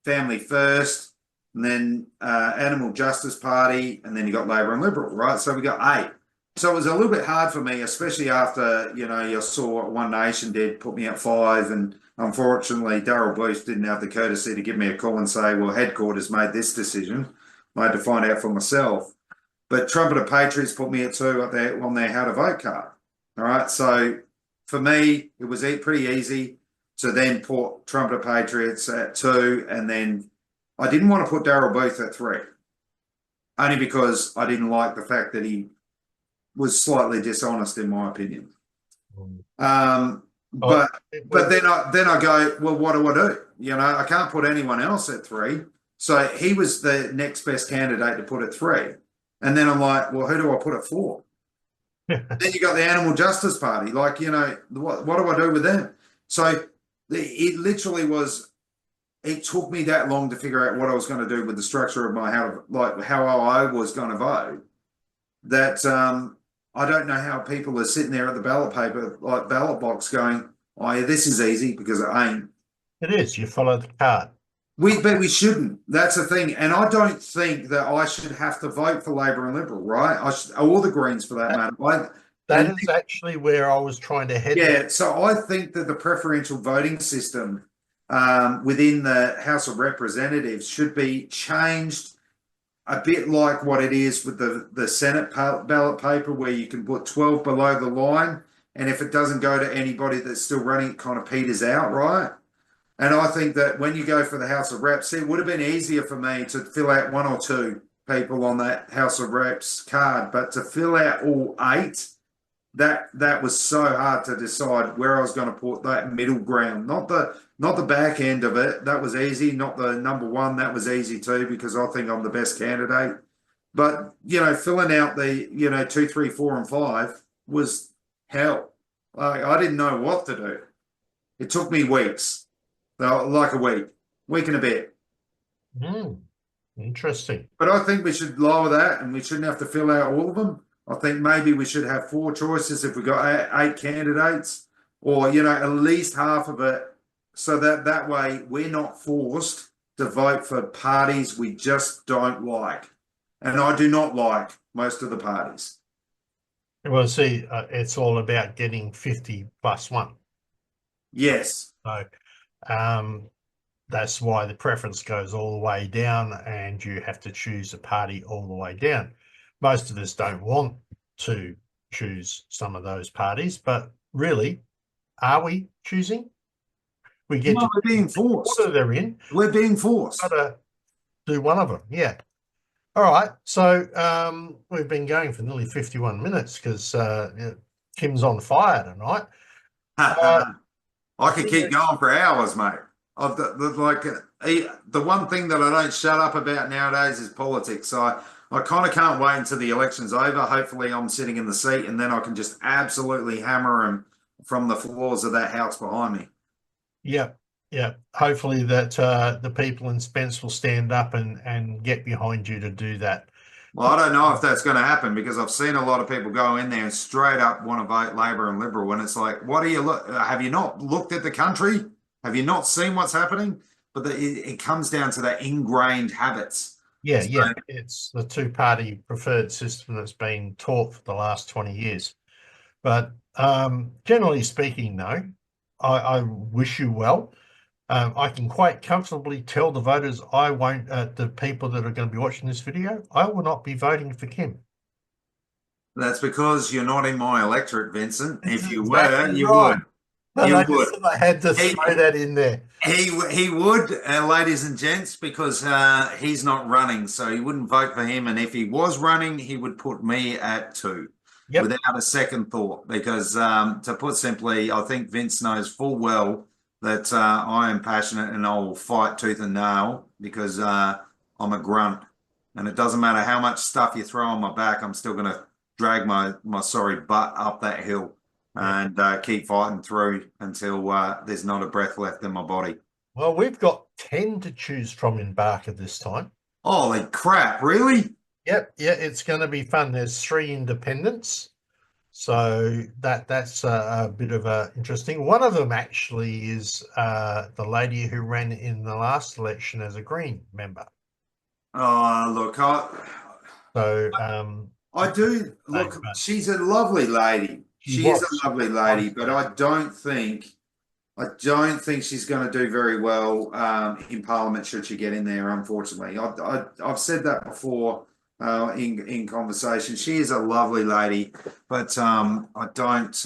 Speaker 2: Family First, and then Animal Justice Party, and then you got Labor and Liberal, right? So we got 8. So it was a little bit hard for me, especially after, you saw what One Nation did, put me at 5, and unfortunately Darryl Booth didn't have the courtesy to give me a call and say, well, headquarters made this decision. I had to find out for myself. But Trumpeter Patriots put me at 2 up there on their how to vote card. All right. So for me, it was pretty easy to then put Trumpeter Patriots at 2. And then I didn't want to put Darryl Booth at 3, only because I didn't like the fact that he was slightly dishonest, in my opinion. But then I go, well, what do I do? I can't put anyone else at 3. So he was the next best candidate to put at 3. And then I'm like, well, who do I put at 4? Then you got the Animal Justice Party. Like, what do I do with them? So it literally was, it took me that long to figure out what I was going to do with the structure of my how I was going to vote, that I don't know how people are sitting there at the ballot paper, like ballot box going, oh yeah, this is easy, because it ain't.
Speaker 1: it is. You follow the card.
Speaker 2: But we shouldn't. That's the thing. And I don't think that I should have to vote for Labor and Liberal, right? Or the Greens for that matter.
Speaker 1: That is actually where I was trying to head.
Speaker 2: Yeah, so I think that the preferential voting system within the House of Representatives should be changed a bit like what it is with the Senate ballot paper, where you can put 12 below the line, and if it doesn't go to anybody that's still running, it kind of peters out, right? And I think that when you go for the House of Reps, it would have been easier for me to fill out 1 or 2 people on that House of Reps card, but to fill out all 8, that was so hard to decide where I was going to put that middle ground. Not the back end of it. That was easy. Not the number 1. That was easy too, because I think I'm the best candidate. But filling out the 2, 3, 4, and 5 was hell. I didn't know what to do. It took me weeks. Like a week and a bit.
Speaker 1: Interesting.
Speaker 2: But I think we should lower that, and we shouldn't have to fill out all of them. I think maybe we should have 4 choices if we got 8 candidates, or at least half of it, so that way we're not forced to vote for parties we just don't like. And I do not like most of the parties.
Speaker 1: Well, see, it's all about getting 50 plus 1.
Speaker 2: Yes.
Speaker 1: So that's why the preference goes all the way down, and you have to choose a party all the way down. Most of us don't want to choose some of those parties, but really, are we choosing? We get
Speaker 2: we're being forced.
Speaker 1: What they're in.
Speaker 2: We're being forced.
Speaker 1: Got to do one of them. Yeah. All right. So we've been going for nearly 51 minutes because Kym's on fire tonight.
Speaker 2: I could keep going for hours, mate. The one thing that I don't shut up about nowadays is politics. So I kind of can't wait until the election's over. Hopefully I'm sitting in the seat, and then I can just absolutely hammer him from the floors of that house behind me.
Speaker 1: Yeah. Yeah. Hopefully that the people in Spence will stand up and get behind you to do that.
Speaker 2: Well, I don't know if that's going to happen because I've seen a lot of people go in there and straight up want to vote Labor and Liberal. And it's like, what are you look? Have you not looked at the country? Have you not seen what's happening? But it comes down to that ingrained habits.
Speaker 1: Yeah,
Speaker 2: So,
Speaker 1: yeah. It's the two-party preferred system that's been taught for the last 20 years. But generally speaking, no, I wish you well. I can quite comfortably tell the voters I won't, the people that are going to be watching this video, I will not be voting for Kym.
Speaker 2: that's because you're not in my electorate, Vincent.
Speaker 1: That's
Speaker 2: If you were,
Speaker 1: exactly
Speaker 2: you
Speaker 1: right.
Speaker 2: would.
Speaker 1: But
Speaker 2: You
Speaker 1: I
Speaker 2: would.
Speaker 1: just thought I had to
Speaker 2: He,
Speaker 1: throw that in there.
Speaker 2: he would, ladies and gents, because he's not running, so he wouldn't vote for him. And if he was running, he would put me at 2
Speaker 1: Yep.
Speaker 2: without a second thought. Because to put simply, I think Vince knows full well that I am passionate and I will fight tooth and nail because I'm a grunt. And it doesn't matter how much stuff you throw on my back, I'm still going to drag my sorry butt up that hill and keep fighting through until there's not a breath left in my body.
Speaker 1: Well, we've got 10 to choose from in Barker this time.
Speaker 2: Holy crap, really?
Speaker 1: Yep, yeah, it's going to be fun. There's 3 independents. So that's a bit of a interesting. One of them actually is the lady who ran in the last election as a Green member.
Speaker 2: Oh, look,
Speaker 1: So
Speaker 2: I do look,
Speaker 1: but
Speaker 2: she's a lovely lady.
Speaker 1: she
Speaker 2: She is a
Speaker 1: was.
Speaker 2: lovely lady, but I don't think she's going to do very well in Parliament should she get in there. Unfortunately, I've said that before in conversation. She is a lovely lady, but I don't.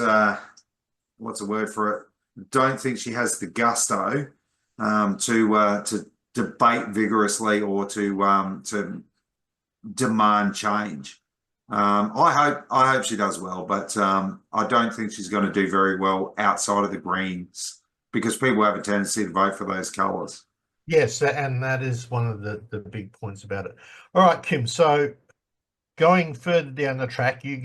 Speaker 2: What's the word for it? Don't think she has the gusto to debate vigorously or to demand change. I hope she does well, but I don't think she's going to do very well outside of the Greens because people have a tendency to vote for those colours.
Speaker 1: Yes, and that is one of the big points about it. All right, Kym. So going further down the track, you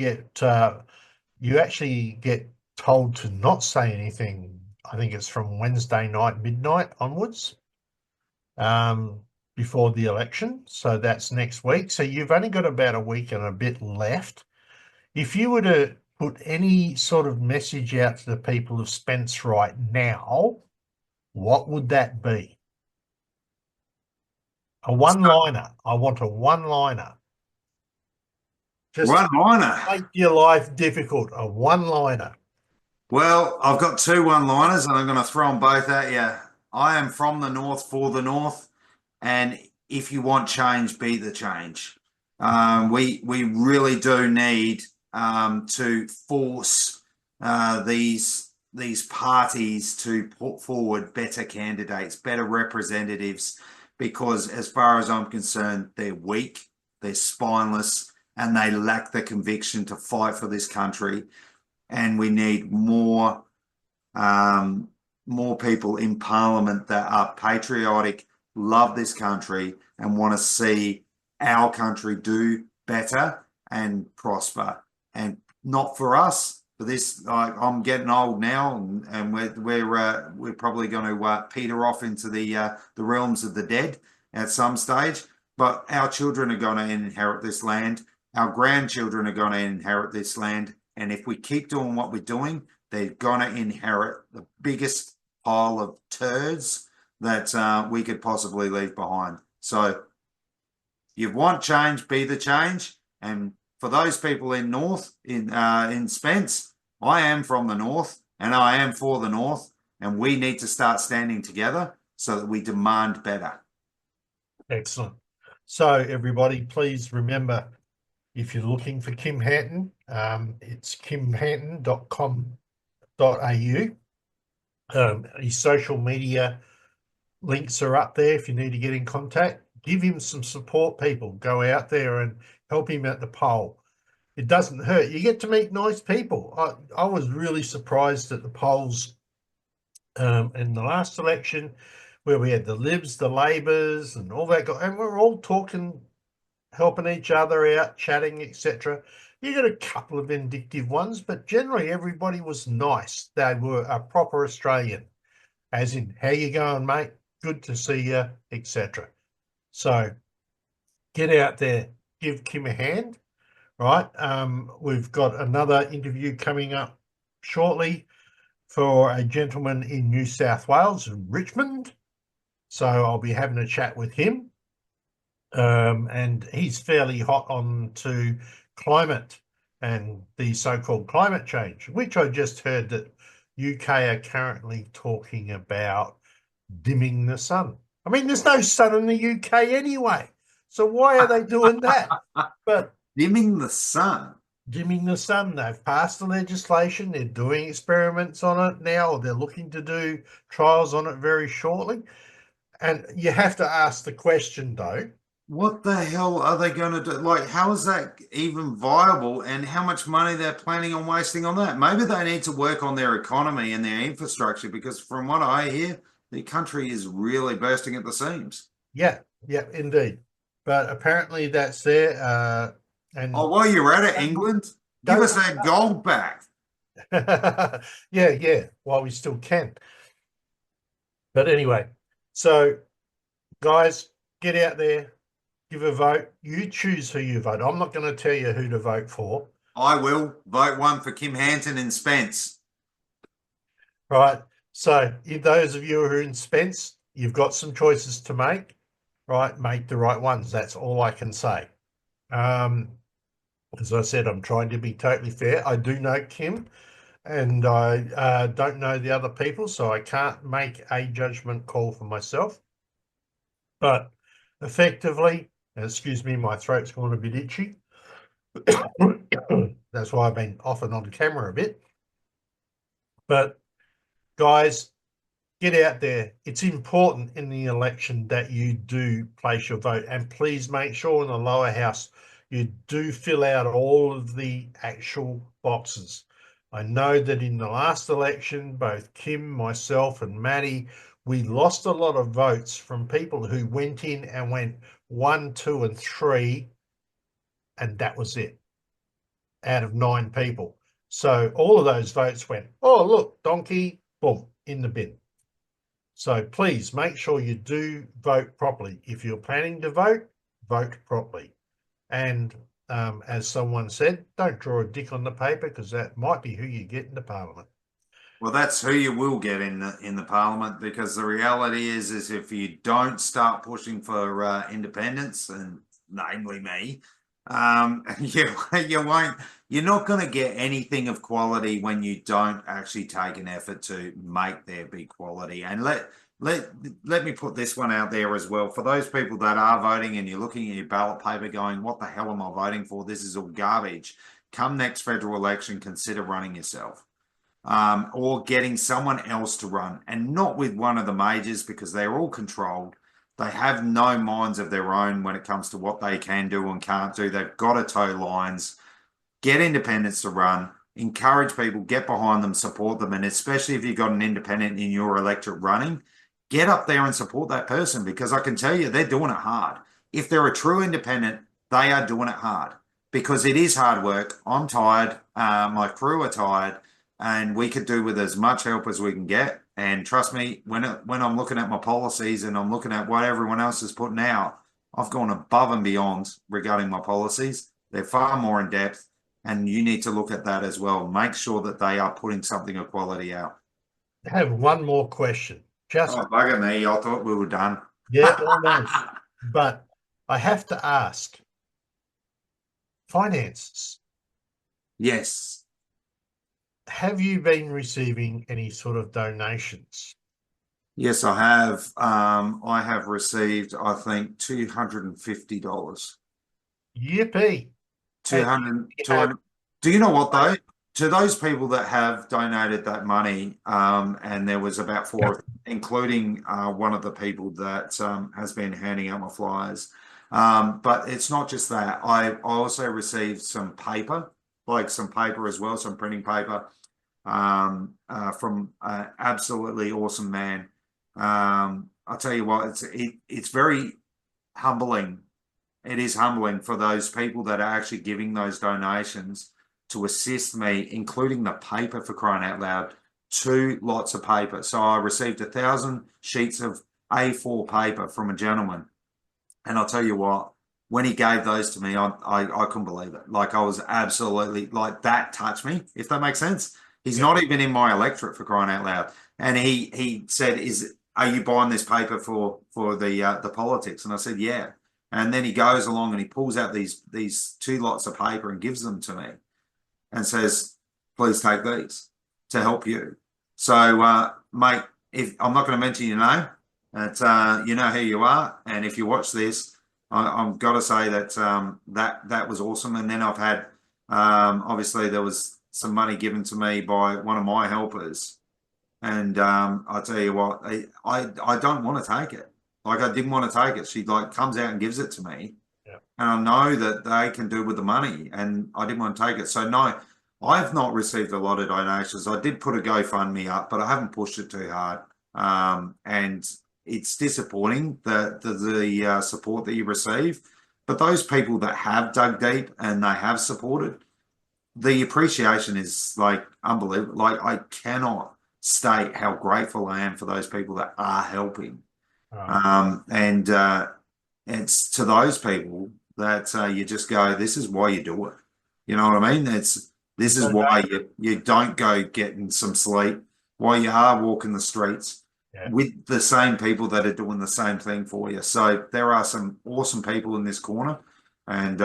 Speaker 1: actually get told to not say anything. I think it's from Wednesday night, midnight onwards, before the election. So that's next week. So you've only got about a week and a bit left. If you were to put any sort of message out to the people of Spence right now, what would that be? A one-liner. I want a one-liner. Just
Speaker 2: One-liner.
Speaker 1: make your life difficult. A one-liner.
Speaker 2: Well, I've got 2 one-liners and I'm going to throw them both at you. I am from the North for the North, and if you want change, be the change. We really do need to force these parties to put forward better candidates, better representatives, because as far as I'm concerned, they're weak, they're spineless, and they lack the conviction to fight for this country. And we need more people in Parliament that are patriotic, love this country, and want to see our country do better and prosper. And not for us, for this. I'm getting old now, and we're probably going to peter off into the realms of the dead at some stage. But our children are going to inherit this land. Our grandchildren are going to inherit this land. And if we keep doing what we're doing, they're going to inherit the biggest pile of turds that we could possibly leave behind. So you want change, be the change. And for those people in North, in Spence, I am from the North and I am for the North. And we need to start standing together so that we demand better.
Speaker 1: Excellent. So everybody, please remember, if you're looking for Kym Hanton, it's kymhanton.com.au. His social media links are up there if you need to get in contact. Give him some support, people. Go out there and help him at the poll. It doesn't hurt. You get to meet nice people. I was really surprised at the polls in the last election where we had the Libs, the Labors, and all that, and we're all talking, helping each other out, chatting, etc. You got a couple of vindictive ones, but generally everybody was nice. They were a proper Australian. as in, how you going, mate? Good to see you, etc. So get out there, give Kym a hand, right? We've got another interview coming up shortly for a gentleman in New South Wales, Richmond. So I'll be having a chat with him. And he's fairly hot on to climate and the so-called climate change, which I just heard that UK are currently talking about dimming the sun. I mean, there's no sun in the UK anyway. So why are they doing that? But
Speaker 2: Dimming the sun.
Speaker 1: dimming the sun, they've passed the legislation. They're doing experiments on it now, or they're looking to do trials on it very shortly. And you have to ask the question, though,
Speaker 2: What the hell are they going to do? Like, how is that even viable, and how much money they're planning on wasting on that? Maybe they need to work on their economy and their infrastructure, because from what I hear, the country is really bursting at the seams.
Speaker 1: yeah, indeed. But apparently that's there. And
Speaker 2: Oh, while you're at it, England, give us that gold back.
Speaker 1: yeah, while we still can. But anyway, so guys, get out there, give a vote. You choose who you vote. I'm not going to tell you who to vote for.
Speaker 2: I will vote one for Kym Hanton and Spence.
Speaker 1: Right. So if those of you who are in Spence, you've got some choices to make, right? Make the right ones. That's all I can say. As I said, I'm trying to be totally fair. I do know Kym, and I don't know the other people, so I can't make a judgment call for myself. But effectively, excuse me, my throat's gone a bit itchy. That's why I've been off and on camera a bit. But guys, get out there. It's important in the election that you do place your vote, and please make sure in the lower house you do fill out all of the actual boxes. I know that in the last election, both Kym, myself, and Maddie, we lost a lot of votes from people who went in and went 1, 2, and 3, and that was it out of 9 people. So all of those votes went, oh, look, donkey, boom, in the bin. So please make sure you do vote properly. If you're planning to vote, vote properly. And as someone said, don't draw a dick on the paper, because that might be who you get into Parliament.
Speaker 2: Well, that's who you will get in the Parliament, because the reality is if you don't start pushing for independence, and namely me, you won't. You're not going to get anything of quality when you don't actually take an effort to make there be quality. And let me put this one out there as well. For those people that are voting and you're looking at your ballot paper going, what the hell am I voting for? This is all garbage. Come next federal election, consider running yourself. Or getting someone else to run, and not with one of the majors, because they're all controlled. They have no minds of their own when it comes to what they can do and can't do. They've got to toe lines. Get independents to run. Encourage people, get behind them, support them. And especially if you've got an independent in your electorate running, get up there and support that person, because I can tell you they're doing it hard. If they're a true independent, they are doing it hard, because it is hard work. I'm tired. My crew are tired. And we could do with as much help as we can get. And trust me, when I'm looking at my policies and I'm looking at what everyone else is putting out, I've gone above and beyond regarding my policies. They're far more in depth, and you need to look at that as well. Make sure that they are putting something of quality out.
Speaker 1: I have one more question. Just
Speaker 2: bugger me. I thought we were done.
Speaker 1: Yeah, almost. But I have to ask, finances.
Speaker 2: Yes.
Speaker 1: Have you been receiving any sort of donations?
Speaker 2: Yes, I have. I have received, I think, $250.
Speaker 1: Yippee.
Speaker 2: 200. Do you know what though? To those people that have donated that money, and there was about 4, including one of the people that has been handing out my flyers. But it's not just that. I also received some paper, like some paper as well, some printing paper, from an absolutely awesome man. I'll tell you what, it's very humbling. It is humbling for those people that are actually giving those donations to assist me, including the paper, for crying out loud, 2 lots of paper. So I received 1,000 sheets of A4 paper from a gentleman. And I'll tell you what, when he gave those to me, I couldn't believe it. Like, I was absolutely, like, that touched me, if that makes sense. He's not even in my electorate, for crying out loud. And he said, are you buying this paper for the politics? And I said, yeah. And then he goes along and he pulls out these 2 lots of paper and gives them to me and says, please take these to help you. So, mate, if I'm not going to mention your name, but you know who you are. And if you watch this, I've got to say that that was awesome. And then I've had, obviously, there was some money given to me by one of my helpers. And I tell you what, I don't want to take it. Like, I didn't want to take it. She like comes out and gives it to me.
Speaker 1: Yeah.
Speaker 2: And I know that they can do with the money, and I didn't want to take it. So no, I've not received a lot of donations. I did put a GoFundMe up, but I haven't pushed it too hard. And it's disappointing the support that you receive. But those people that have dug deep and they have supported, the appreciation is like unbelievable. Like, I cannot state how grateful I am for those people that are helping. And it's to those people that you just go, this is why you do it. You know what I mean? This is why you don't go getting some sleep, why you are walking the streets with the same people that are doing the same thing for you. So there are some awesome people in this corner, and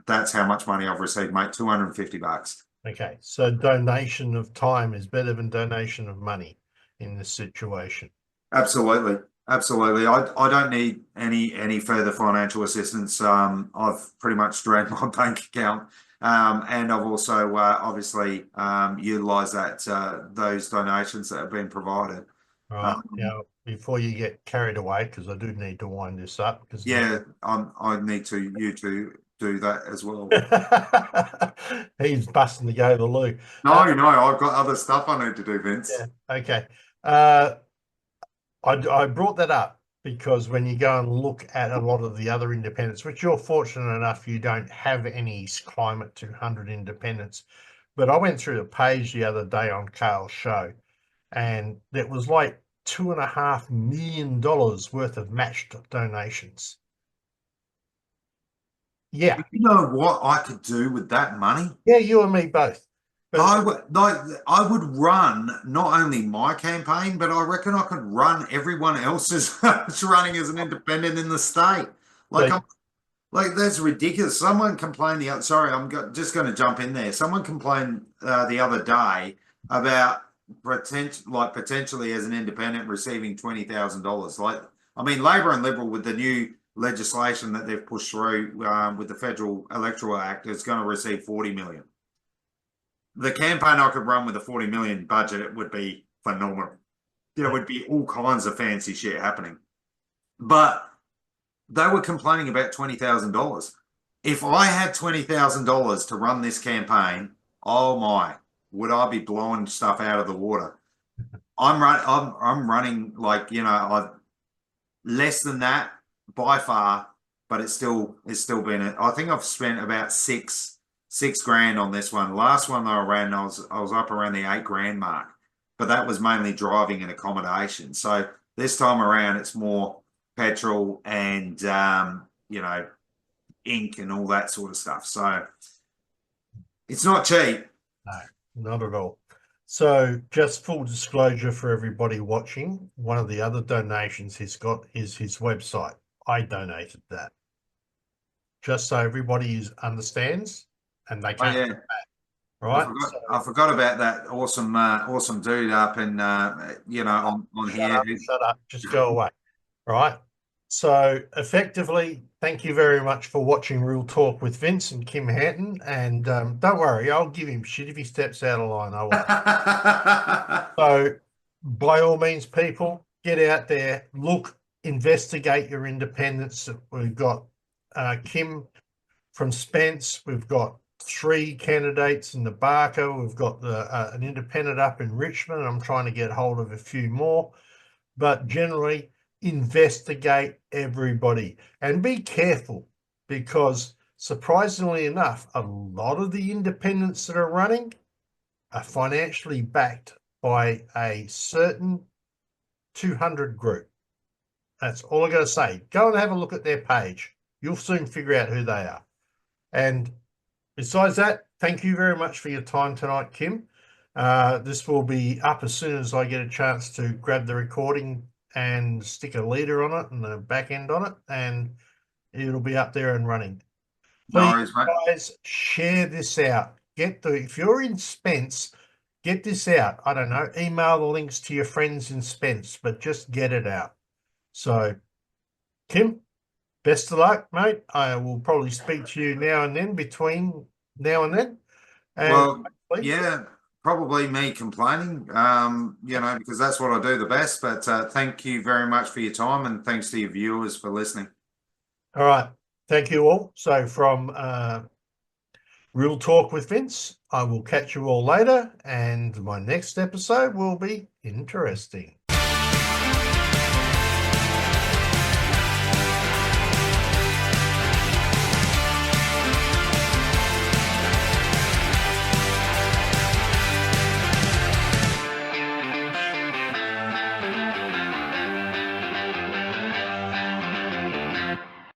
Speaker 2: that's how much money I've received, mate. $250.
Speaker 1: Okay, so donation of time is better than donation of money in this situation.
Speaker 2: Absolutely. Absolutely. I don't need any further financial assistance. I've pretty much drained my bank account. And I've also obviously utilised those donations that have been provided.
Speaker 1: Right. Now, before you get carried away, because I do need to wind this up. Because
Speaker 2: I need you to do that as well.
Speaker 1: He's busting to go to the loo.
Speaker 2: No, I've got other stuff I need to do, Vince.
Speaker 1: Yeah. Okay. I brought that up because when you go and look at a lot of the other independents, which you're fortunate enough you don't have any Climate 200 independents, but I went through the page the other day on Kale's show, and it was like $2.5 million worth of matched donations. Yeah.
Speaker 2: You know what I could do with that money?
Speaker 1: Yeah, you and me both.
Speaker 2: I would run not only my campaign, but I reckon I could run everyone else's that's running as an independent in the state. Like, that's ridiculous. Someone complained sorry, just going to jump in there. Someone complained the other day about potentially as an independent receiving $20,000. Like, I mean, Labor and Liberal, with the new legislation that they've pushed through with the Federal Electoral Act, is going to receive $40 million. The campaign I could run with a $40 million budget, it would be phenomenal. There would be all kinds of fancy shit happening. But they were complaining about $20,000. If I had $20,000 to run this campaign, oh my, would I be blowing stuff out of the water? I'm running like, less than that by far, but it's still been I think I've spent about six grand on this one. Last one that I ran, I was up around the $8,000 mark, but that was mainly driving and accommodation. So this time around, it's more petrol and ink and all that sort of stuff. So it's not cheap.
Speaker 1: No, not at all. So just full disclosure for everybody watching, one of the other donations he's got is his website. I donated that. Just so everybody understands, and they can't come back. Right?
Speaker 2: I forgot about that awesome dude up in on here.
Speaker 1: Shut up, just go away. Right. So effectively, thank you very much for watching Real Talk with Vince and Kym Hanton. And don't worry, I'll give him shit if he steps out of line. I will. So by all means, people, get out there, look, investigate your independence. We've got Kym from Spence. We've got 3 candidates in the Barker. We've got an independent up in Richmond. I'm trying to get hold of a few more. But generally, investigate everybody and be careful, because surprisingly enough, a lot of the independents that are running are financially backed by a certain 200 group. That's all I got to say. Go and have a look at their page. You'll soon figure out who they are. And besides that, thank you very much for your time tonight, Kym. This will be up as soon as I get a chance to grab the recording and stick a leader on it and the back end on it, and it'll be up there and running.
Speaker 2: No
Speaker 1: Please,
Speaker 2: worries, mate.
Speaker 1: guys, share this out. If you're in Spence, get this out. I don't know, email the links to your friends in Spence, but just get it out. So, Kym, best of luck, mate. I will probably speak to you now and then, between now and then. And
Speaker 2: well, yeah, probably me complaining, because that's what I do the best. But thank you very much for your time, and thanks to your viewers for listening.
Speaker 1: All right. Thank you all. So from Real Talk with Vince, I will catch you all later, and my next episode will be interesting.